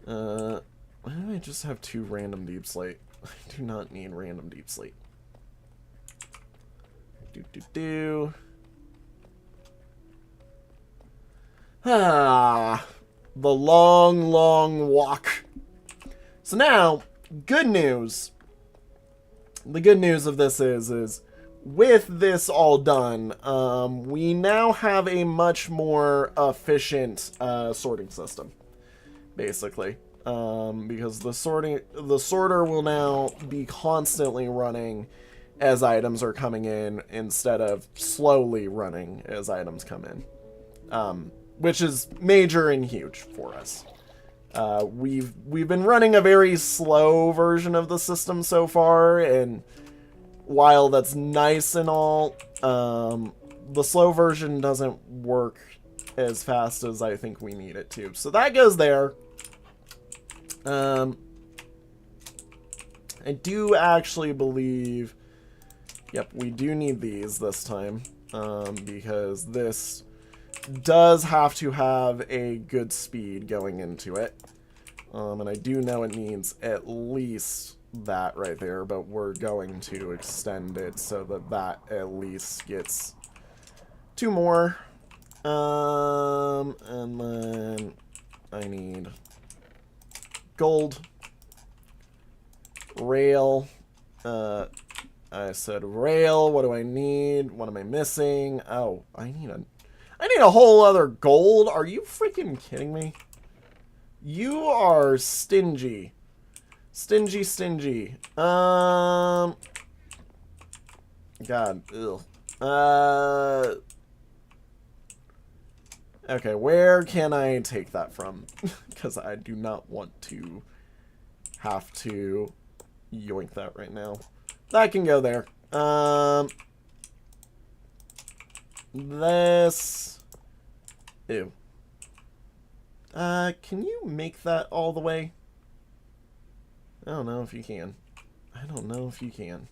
Why do I just have 2 random deep slate? I do not need random deep slate. Ah, the long, long walk. So now, good news. The good news of this is with this all done, we now have a much more efficient sorting system, basically. Because the sorter will now be constantly running as items are coming in instead of slowly running as items come in, which is major and huge for us. We've been running a very slow version of the system so far, and while that's nice and all, the slow version doesn't work as fast as I think we need it to. So that goes there. I do actually believe, yep, we do need these this time, because this does have to have a good speed going into it. And I do know it needs at least that right there, but we're going to extend it so that that at least gets 2 more. And then I need gold, rail. I said rail. What do I need? What am I missing? Oh, I need a whole other gold. Are you freaking kidding me? You are stingy. Stingy, stingy. God, ugh. Okay, where can I take that from? Because I do not want to have to yoink that right now. That can go there. This. Ew. Can you make that all the way? I don't know if you can. I don't know if you can.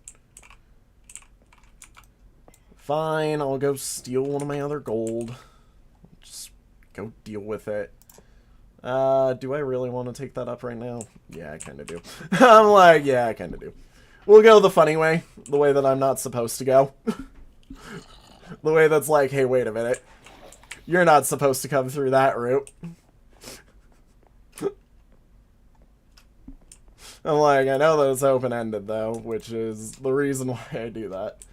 Fine, I'll go steal one of my other gold. Just go deal with it. Do I really want to take that up right now? Yeah, I kind of do. I'm like, yeah, I kind of do. We'll go the funny way. The way that I'm not supposed to go. The way that's like, hey, wait a minute. You're not supposed to come through that route. I'm like, I know that it's open-ended, though, which is the reason why I do that.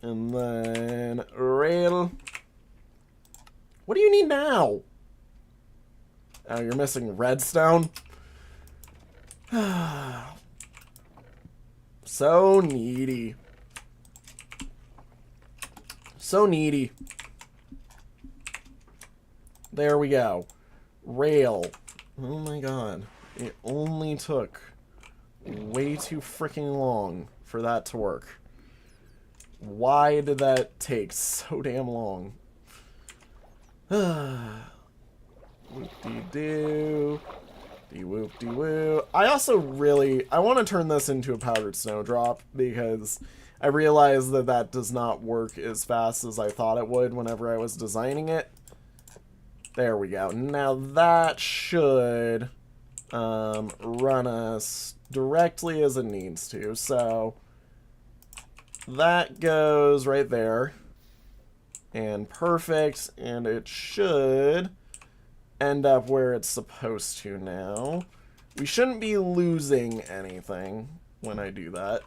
And then rail. What do you need now? Oh, you're missing redstone? So needy. So needy. There we go. Rail. Oh my god. It only took way too freaking long for that to work. Why did that take so damn long? Whoop-de-doo. Dee-whoop-de-woo. I also really... I want to turn this into a powdered snowdrop because I realized that that does not work as fast as I thought it would whenever I was designing it. There we go. Now that should run us directly as it needs to. So that goes right there. And perfect. And it should end up where it's supposed to now. We shouldn't be losing anything when I do that.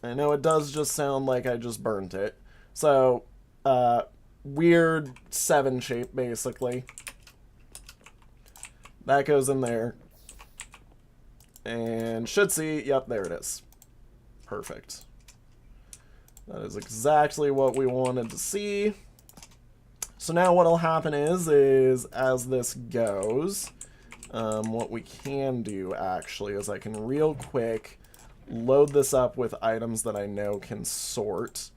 I know it does just sound like I just burnt it. So, weird 7 shape, basically. That goes in there. And should see, yep, there it is. Perfect. That is exactly what we wanted to see. So now what'll happen is as this goes, what we can do actually is I can real quick load this up with items that I know can sort,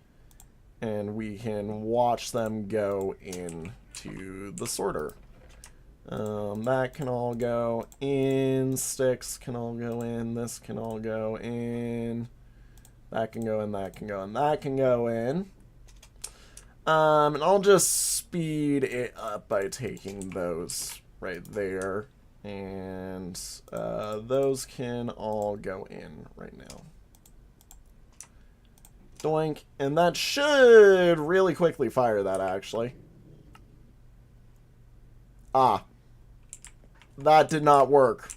and we can watch them go into the sorter. That can all go in, sticks can all go in, this can all go in, that can go in, that can go in, that can go in. And I'll just speed it up by taking those right there. And those can all go in right now. Doink. And that should really quickly fire that, actually. Ah. That did not work.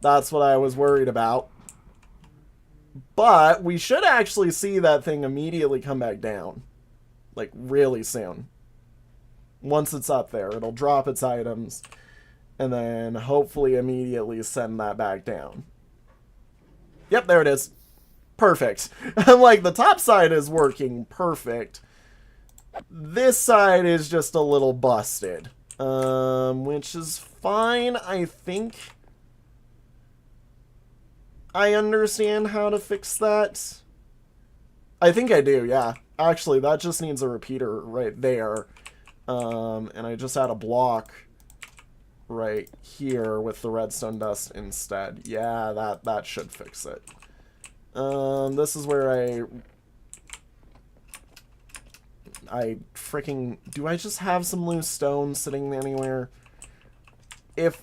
That's what I was worried about. But we should actually see that thing immediately come back down. Like, really soon. Once it's up there, it'll drop its items. And then hopefully immediately send that back down. Yep, there it is. Perfect. Like, the top side is working perfect. This side is just a little busted. Which is fine, I think. I understand how to fix that. I think I do, yeah. Actually, that just needs a repeater right there. And I just add a block right here with the redstone dust instead. Yeah, that should fix it. This is where I freaking... Do I just have some loose stone sitting anywhere? If...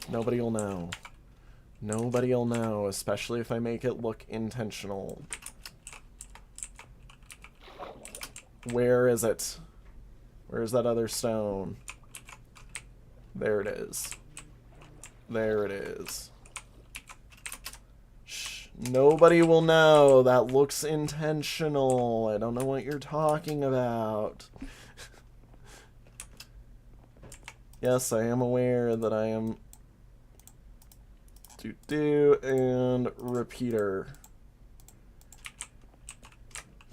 Nobody will know. Nobody will know, especially if I make it look intentional. Where is it? Where's that other stone? There it is. There it is. Shh. Nobody will know. That looks intentional. I don't know what you're talking about. Yes, I am aware that I am... and repeater.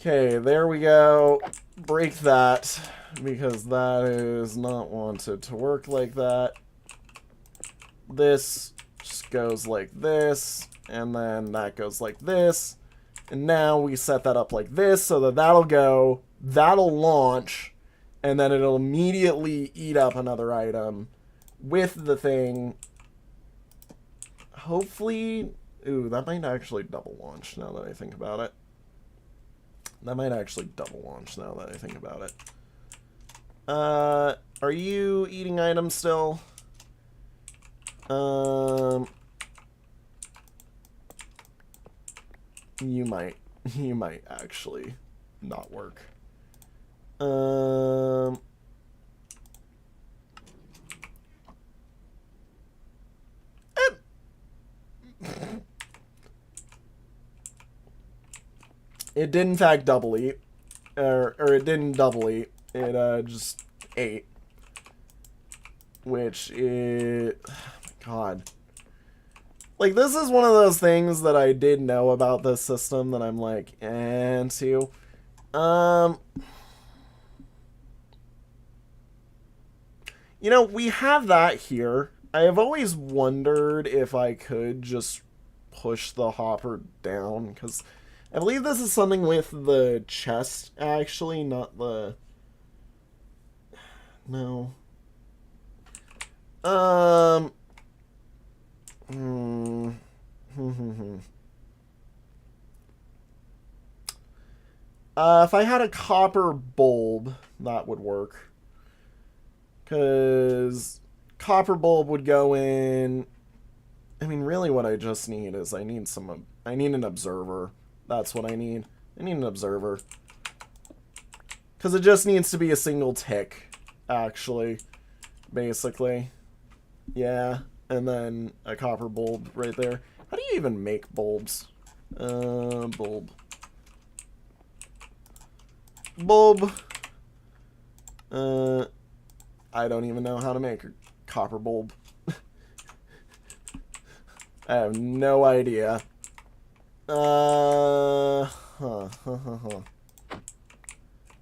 Okay, there we go. Break that, because that is not wanted to work like that. This just goes like this, and then that goes like this. And now we set that up like this, so that that'll go, that'll launch, and then it'll immediately eat up another item with the thing. Hopefully... Ooh, that might actually double launch now that I think about it. That might actually double launch now that I think about it. Are you eating items still? You might. You might actually not work. It did in fact double eat. Or it didn't double eat. It just ate. Which is... Oh my god. Like, this is one of those things that I did know about this system that I'm like, into. You know, we have that here. I have always wondered if I could just push the hopper down, because I believe this is something with the chest, actually, not the... No. If I had a copper bulb, that would work. Because copper bulb would go in... I mean, really what I just need is I need an observer. That's what I need. I need an observer. Because it just needs to be a single tick, actually. Basically. Yeah. And then a copper bulb right there. How do you even make bulbs? Bulb. Bulb. I don't even know how to make a copper bulb. I have no idea.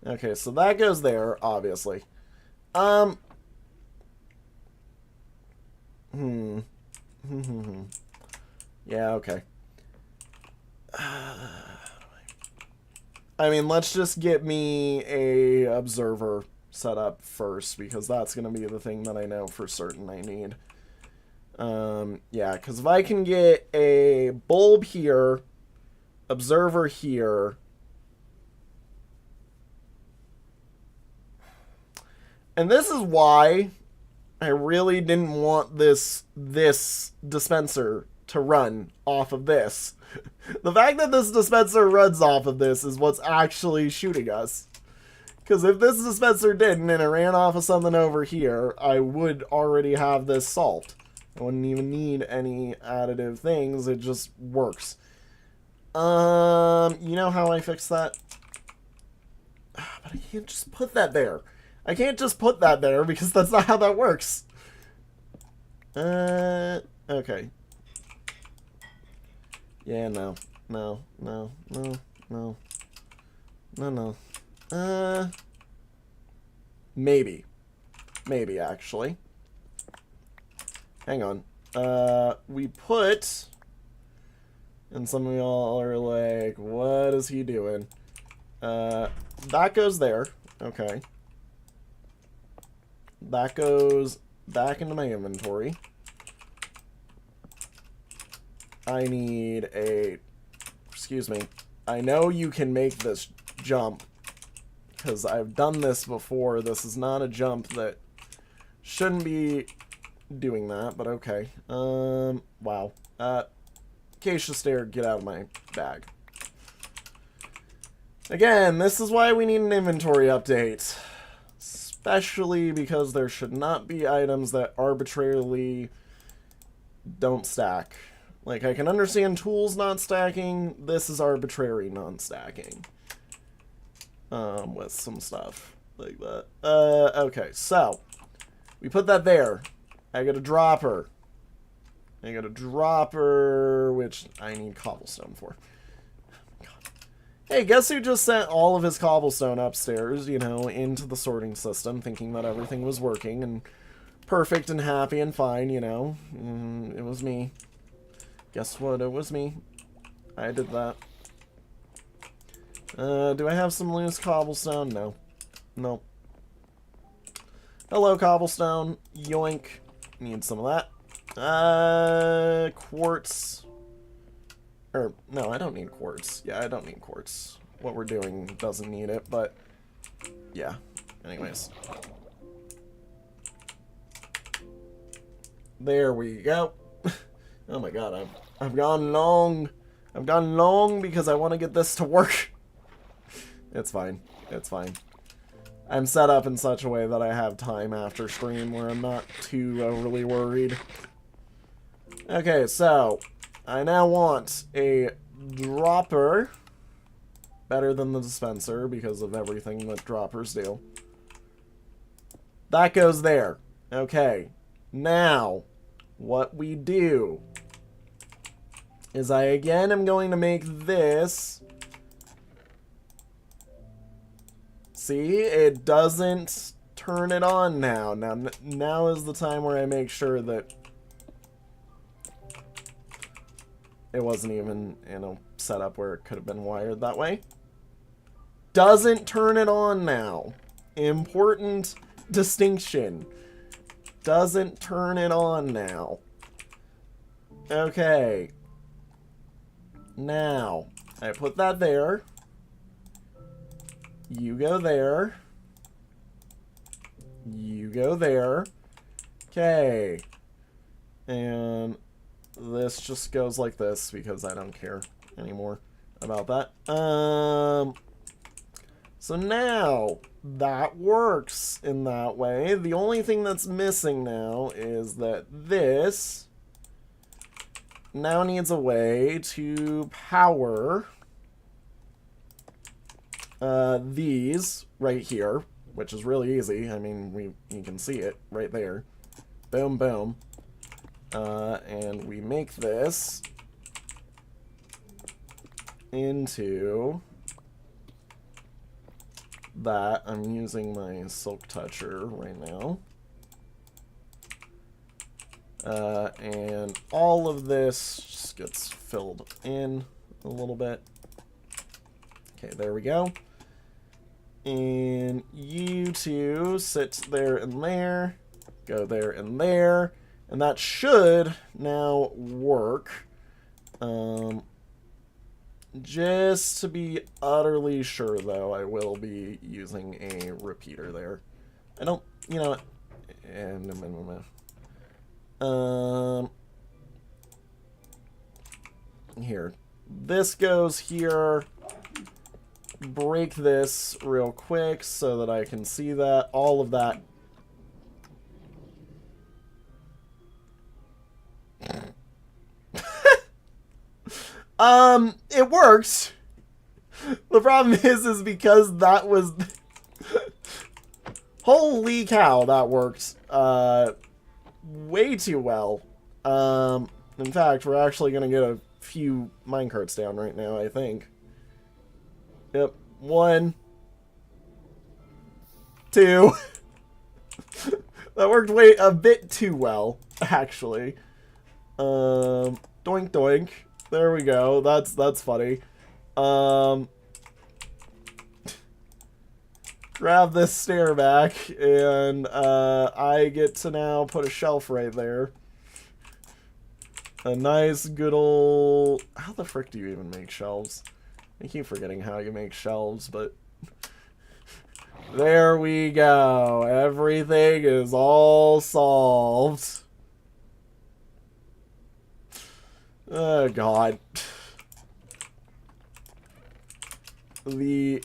Okay, so that goes there, obviously. Yeah, okay. I mean, let's just get me a observer set up first, because that's going to be the thing that I know for certain I need. Yeah, because if I can get a bulb here, observer here. And this is why I really didn't want this dispenser to run off of this. The fact that this dispenser runs off of this is what's actually shooting us. Because if this dispenser didn't and it ran off of something over here, I would already have this solved. I wouldn't even need any additive things, it just works. You know how I fix that? But I can't just put that there. I can't just put that there because that's not how that works. Okay. Yeah, no. No, no, no, no. No, no. Maybe. Maybe, actually. Hang on. We put... And some of y'all are like, what is he doing? That goes there. Okay. That goes back into my inventory. I need a... Excuse me. I know you can make this jump, because I've done this before. This is not a jump that shouldn't be doing that, but okay. Wow. Acacia Stair, get out of my bag. Again, this is why we need an inventory update. Especially because there should not be items that arbitrarily don't stack. Like, I can understand tools not stacking. This is arbitrary non-stacking. With some stuff like that. Okay, so. We put that there. I got a dropper. I got a dropper, which I need cobblestone for. God. Hey, guess who just sent all of his cobblestone upstairs, you know, into the sorting system, thinking that everything was working and perfect and happy and fine, you know. It was me. Guess what? It was me. I did that. Do I have some loose cobblestone? No. Nope. Hello, cobblestone. Yoink. Need some of that. Quartz. Or, no, I don't need quartz. Yeah, I don't need quartz. What we're doing doesn't need it, but... Yeah. Anyways. There we go. Oh my god, I've gone long. I've gone long because I want to get this to work. It's fine. It's fine. I'm set up in such a way that I have time after stream where I'm not too overly worried. Okay, so I now want a dropper. Better than the dispenser because of everything that droppers do. That goes there. Okay. Now, what we do is I again am going to make this. See, it doesn't turn it on now. Now is the time where I make sure that it wasn't even in a setup where it could have been wired that way. Doesn't turn it on now. Important distinction. Doesn't turn it on now. Okay. Now, I put that there. You go there. You go there. Okay. And this just goes like this because I don't care anymore about that. So now that works in that way. The only thing that's missing now is that this now needs a way to power these right here, which is really easy. I mean, you can see it right there. Boom, boom. And we make this into that. I'm using my silk toucher right now. And all of this just gets filled in a little bit. Okay, there we go. And you two sit there and there. Go there and there. And that should now work. Just to be utterly sure, though, I will be using a repeater there. I don't, you know, here. This goes here. Break this real quick so that I can see that. All of that. It works. The problem is because that was... Holy cow, that worked. Way too well. In fact, we're actually going to get a few minecarts down right now, I think. Yep. 1, 2. That worked a bit too well, actually. Doink doink. There we go. That's funny. Grab this stair back, and I get to now put a shelf right there. A nice good old... How the frick do you even make shelves? I keep forgetting how you make shelves, but... There we go. Everything is all solved. Oh, God. The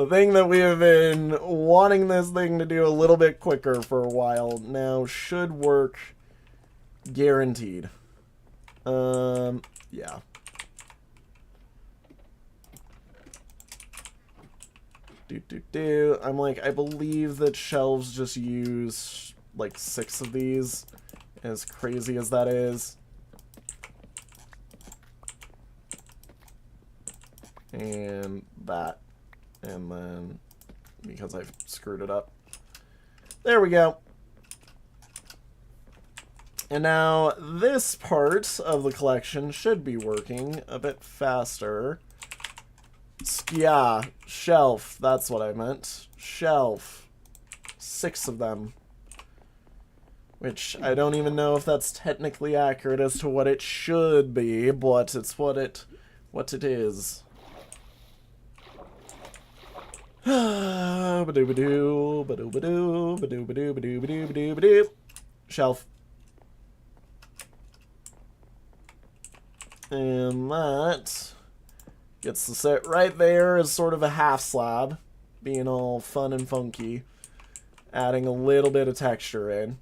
thing that we have been wanting this thing to do a little bit quicker for a while now should work guaranteed. Yeah. I'm like, I believe that shelves just use like 6 of these, as crazy as that is. And that. And then, because I've screwed it up. There we go. And now, this part of the collection should be working a bit faster. Yeah, shelf. That's what I meant. Shelf. 6 of them. Which, I don't even know if that's technically accurate as to what it should be, but it's what it is. Ba-doo-ba-doo, ba-doo-ba-doo, ba-doo-ba-doo, ba-doo-ba-doo, ba-doo-ba-doo. Shelf. And that gets to sit right there as sort of a half slab, being all fun and funky, adding a little bit of texture in.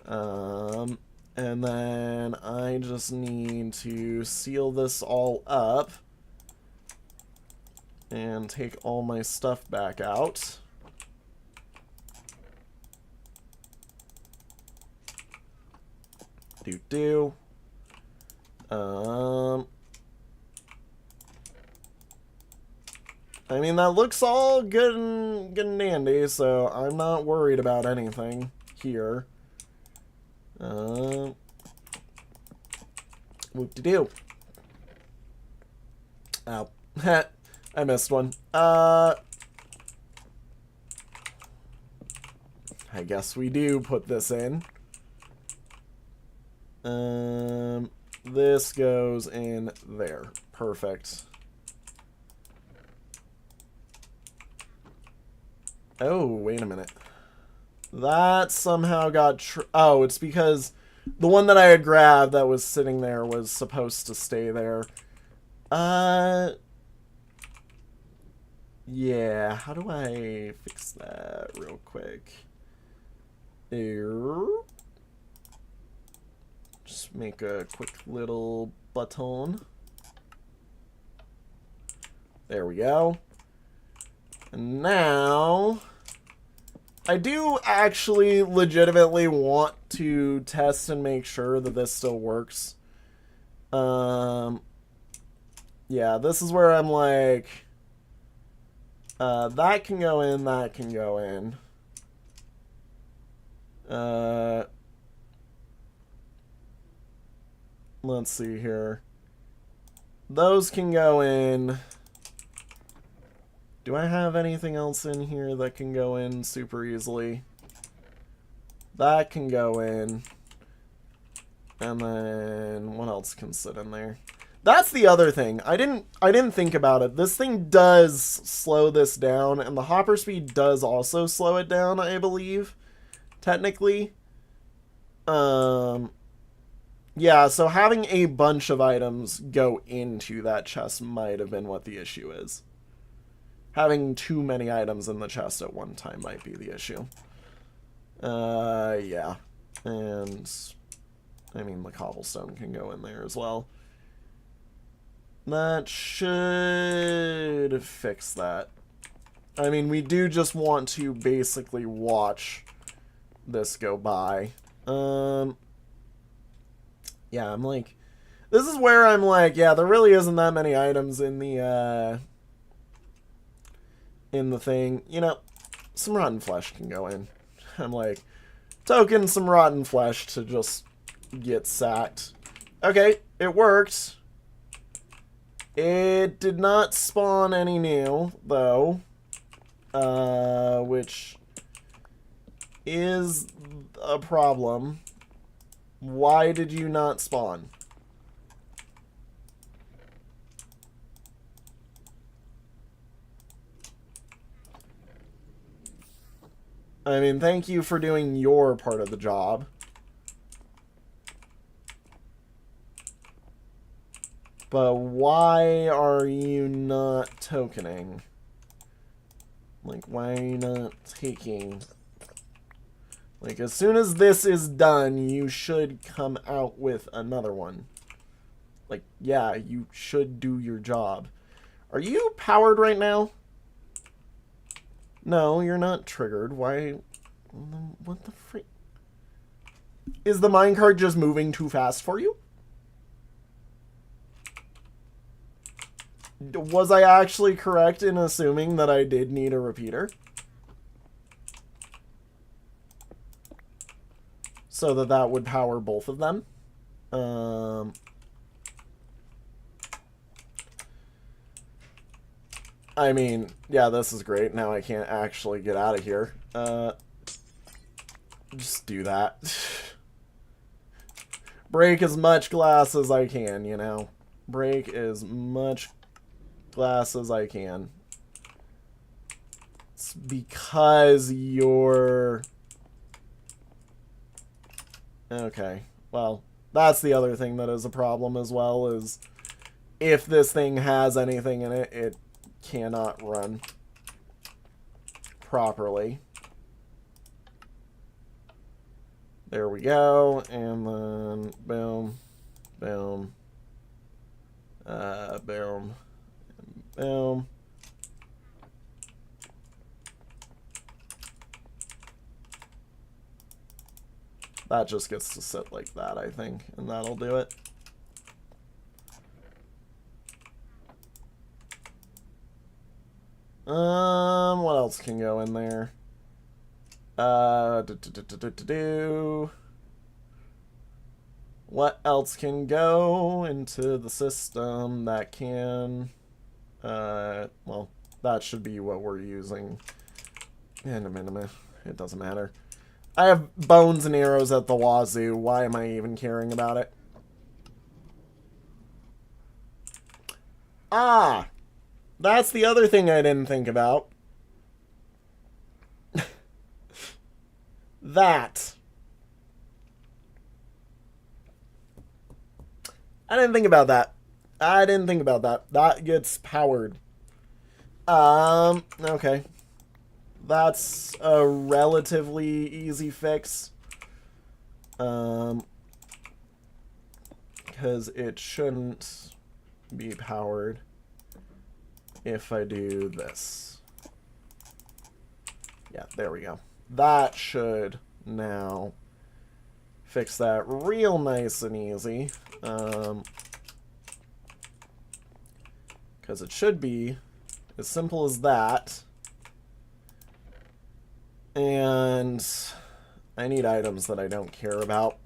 And then I just need to seal this all up and take all my stuff back out. Do-do. I mean, that looks all good and dandy, so I'm not worried about anything here. Whoop-de-doo. Ow. I missed one. I guess we do put this in. This goes in there. Perfect. Oh, wait a minute. That somehow got... Oh, it's because the one that I had grabbed that was sitting there was supposed to stay there. Yeah, how do I fix that real quick? Here. Just make a quick little button. There we go. And now, I do actually legitimately want to test and make sure that this still works. Yeah, this is where I'm like, that can go in, that can go in. Let's see here. Those can go in. Do I have anything else in here that can go in super easily? That can go in. And then what else can sit in there? That's the other thing. I didn't think about it. This thing does slow this down, and the hopper speed does also slow it down, I believe. Technically. Yeah, so having a bunch of items go into that chest might have been what the issue is. Having too many items in the chest at one time might be the issue. Yeah. And, I mean, the cobblestone can go in there as well. That should fix that. I mean, we do just want to basically watch this go by. Yeah, I'm like... This is where I'm like, yeah, there really isn't that many items in the thing. You know, some rotten flesh can go in. I'm like, token some rotten flesh to just get sacked. Okay, it worked. It did not spawn any new, though. Which is a problem. Why did you not spawn? I mean, thank you for doing your part of the job. But why are you not tokening? Like, why are you not taking... Like, as soon as this is done, you should come out with another one. Like, yeah, you should do your job. Are you powered right now? No, you're not triggered. Why? What the freak? Is the minecart just moving too fast for you? Was I actually correct in assuming that I did need a repeater? So that would power both of them. I mean, yeah, this is great. Now I can't actually get out of here. Just do that. Break as much glass as I can, you know? Break as much glass as I can. It's because you're... Okay, well, that's the other thing that is a problem as well, is if this thing has anything in it, it cannot run properly. There we go, and then boom, boom, boom, boom. That just gets to sit like that, I think, and that'll do it. What else can go in there? What else can go into the system that can... well, that should be what we're using. In a minute, it doesn't matter. I have bones and arrows at the wazoo. Why am I even caring about it? Ah! That's the other thing I didn't think about. That. I didn't think about that. I didn't think about that. That gets powered. Okay. That's a relatively easy fix. Because it shouldn't be powered if I do this. Yeah, there we go. That should now fix that real nice and easy. Because it should be as simple as that. And I need items that I don't care about.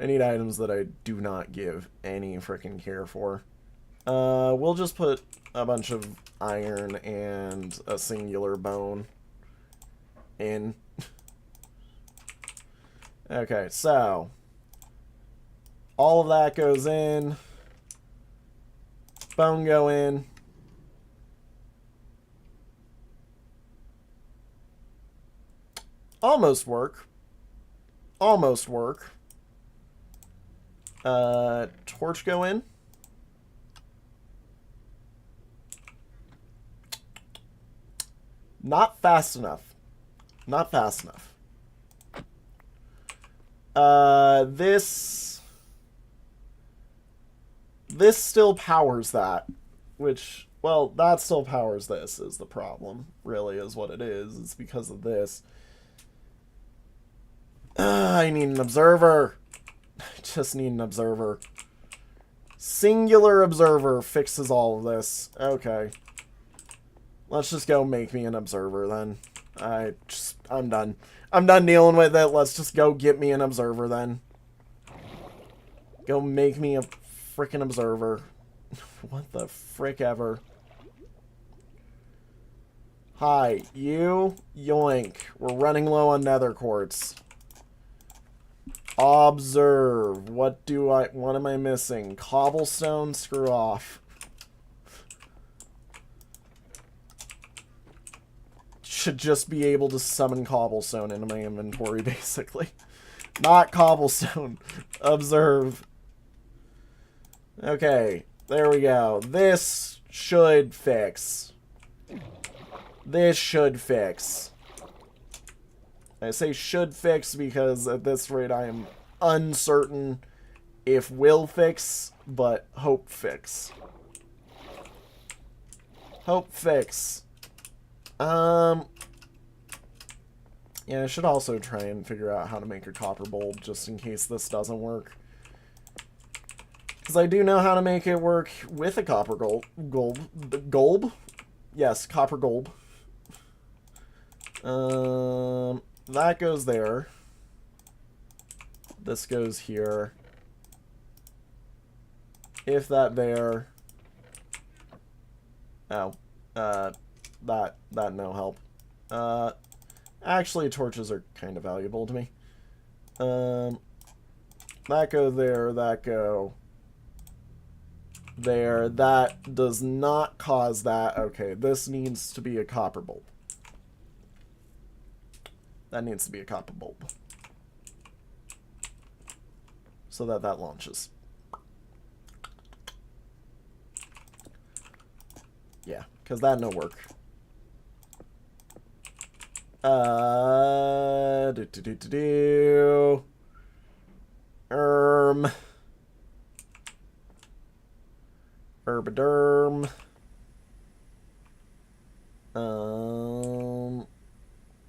I need items that I do not give any freaking care for. We'll just put a bunch of iron and a singular bone in. Okay, so All of that goes in. Bone go in. Almost work. Almost work. Torch go in. Not fast enough. Not fast enough. This still powers that, which, well, that still powers this is the problem, really, is what it is. It's because of this. I need an observer. I just need an observer. Singular observer fixes all of this. Okay. Let's just go make me an observer then. I'm done. I'm done dealing with it. Let's just go get me an observer then. Go make me a freaking observer. What the frick ever. Hi, you. Yoink. We're running low on nether quartz. Observe. What am I missing? Cobblestone? Screw off. Should just be able to summon cobblestone into my inventory, basically. Not cobblestone. Observe. Okay, there we go. This should fix. This should fix. I say should fix because at this rate I am uncertain if will fix, but hope fix. Hope fix. Yeah, I should also try and figure out how to make a copper bulb just in case this doesn't work. Because I do know how to make it work with a copper bulb. Yes, copper bulb. That goes there. This goes here. If that there. Oh. That no help. Actually, torches are kind of valuable to me. That go there, that go there. That does not cause that. Okay, this needs to be a copper bulb. That needs to be a copper bulb. So that launches. Yeah, because that no work. Herbiderm.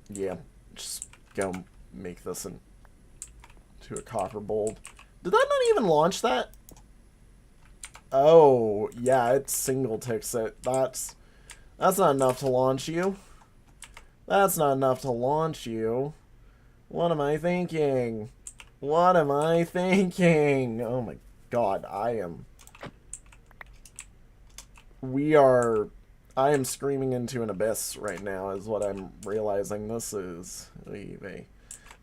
Yeah, just go make this into a copper bulb. Did that not even launch that? Oh, yeah, it single ticks it. That's not enough to launch you. That's not enough to launch you. What am I thinking? What am I thinking? Oh my god, I am screaming into an abyss right now is what I'm realizing this is. This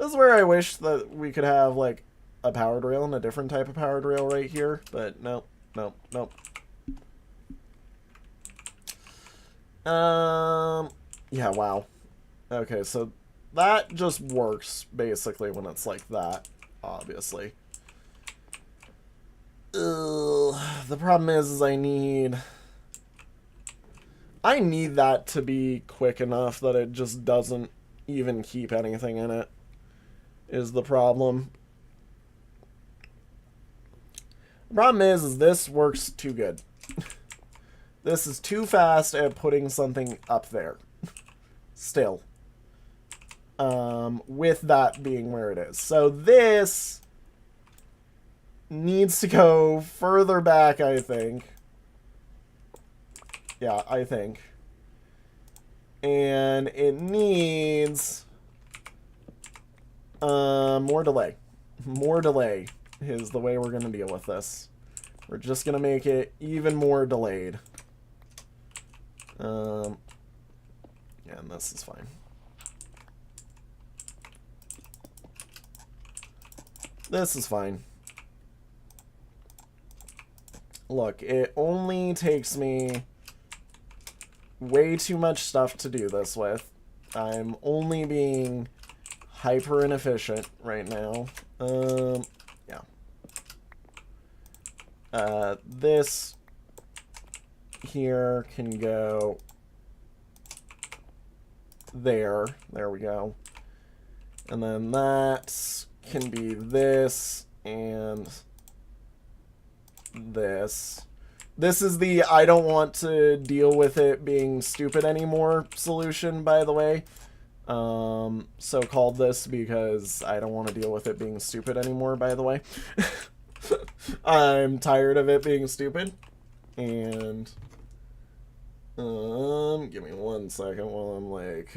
is where I wish that we could have, like, a powered rail and a different type of powered rail right here, but nope, nope, nope. Yeah, wow. Okay, so that just works, basically, when it's like that, obviously. The problem is I need that to be quick enough that it just doesn't even keep anything in it, is the problem. The problem is this works too good. This is too fast at putting something up there. Still. With that being where it is. So this needs to go further back, I think. Yeah, I think. And it needs more delay. More delay is the way we're going to deal with this. We're just going to make it even more delayed. Yeah, and this is fine. This is fine. Look, it only takes me way too much stuff to do this with. I'm only being hyper inefficient right now. Yeah. This here can go there. There we go. And then that can be this and this. This is the I don't want to deal with it being stupid anymore solution, by the way. So called this because I don't want to deal with it being stupid anymore, by the way. I'm tired of it being stupid. And give me 1 second while I'm like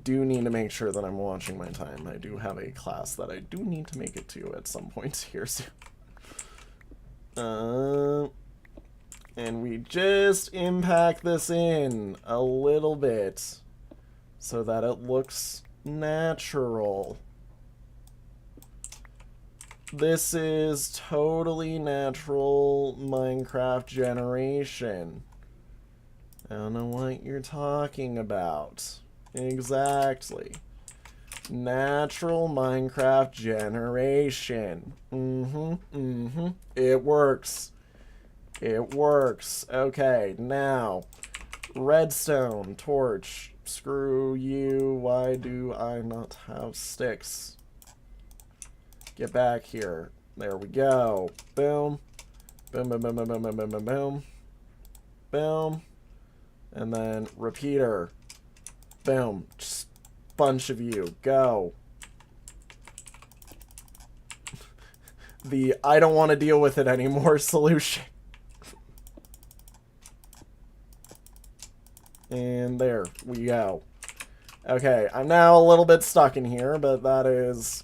do need to make sure that I'm watching my time. I do have a class that I do need to make it to at some point here soon. And we just impact this in a little bit so that it looks natural. This is totally natural Minecraft generation. I don't know what you're talking about. Exactly. Natural Minecraft generation. It works. It works. Okay, now, redstone, torch. Screw you. Why do I not have sticks? Get back here. There we go. Boom. Boom, boom, boom, boom, boom, boom, boom, boom, boom. Boom. And then repeater. Boom. Just bunch of you. Go. The I don't want to deal with it anymore solution. And there we go. Okay, I'm now a little bit stuck in here, but that is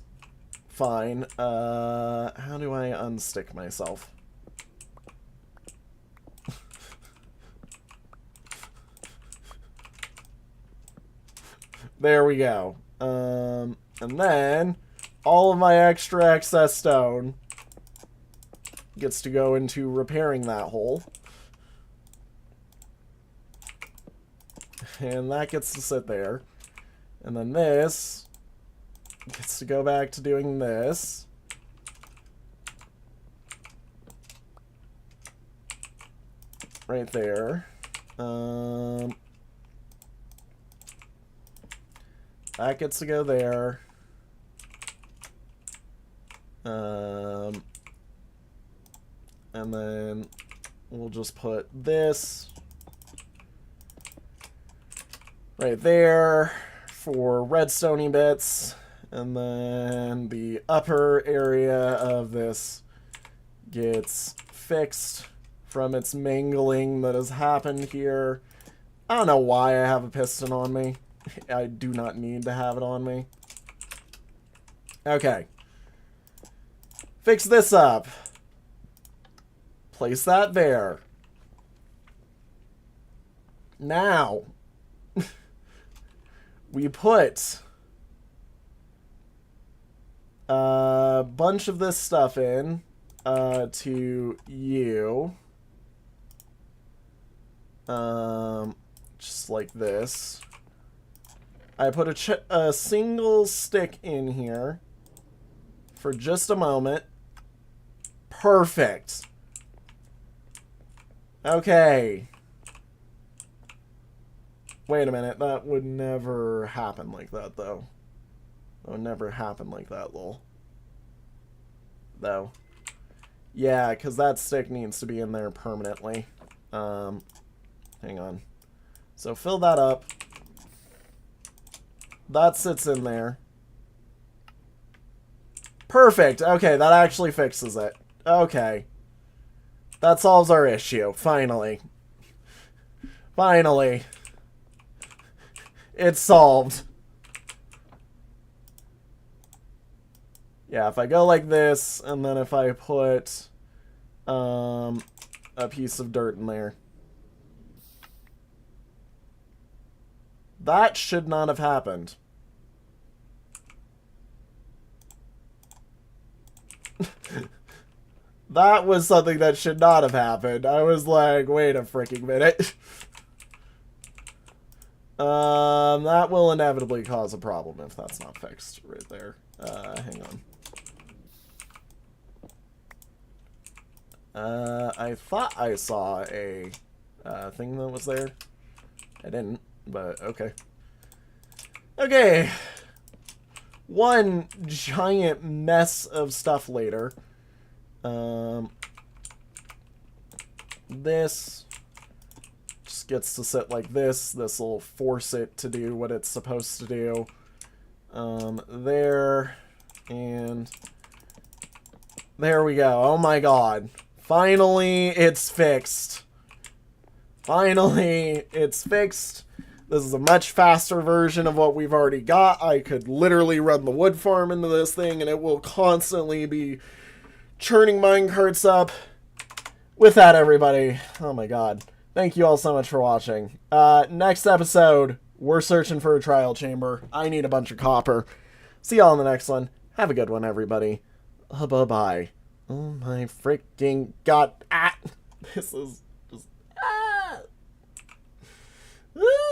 fine. How do I unstick myself? There we go. And then all of my extra excess stone gets to go into repairing that hole. And that gets to sit there. And then this gets to go back to doing this. Right there. That gets to go there. And then we'll just put this right there for redstone bits. And then the upper area of this gets fixed from its mangling that has happened here. I don't know why I have a piston on me. I do not need to have it on me. Okay. Fix this up. Place that there. Now, we put a bunch of this stuff in to you. Just like this. I put a single stick in here for just a moment. Perfect. Okay. Wait a minute. That would never happen like that, though. That would never happen like that, lol. Though. Yeah, because that stick needs to be in there permanently. Hang on. So fill that up. That sits in there. Perfect. Okay, that actually fixes it. Okay. That solves our issue. Finally. Finally. It's solved. Yeah, if I go like this, and then if I put a piece of dirt in there. That should not have happened. That was something that should not have happened. I was like, wait a freaking minute. That will inevitably cause a problem if that's not fixed right there. Hang on. I thought I saw a thing that was there. I didn't, but okay. Okay. One giant mess of stuff later. This just gets to sit like this. This will force it to do what it's supposed to do. There. And there we go. Oh my god. Finally, it's fixed. Finally, it's fixed. This is a much faster version of what we've already got. I could literally run the wood farm into this thing and it will constantly be churning minecarts up. With that, everybody, oh my god. Thank you all so much for watching. Next episode, we're searching for a trial chamber. I need a bunch of copper. See y'all in the next one. Have a good one, everybody. Bye-bye. Oh my freaking god. This is...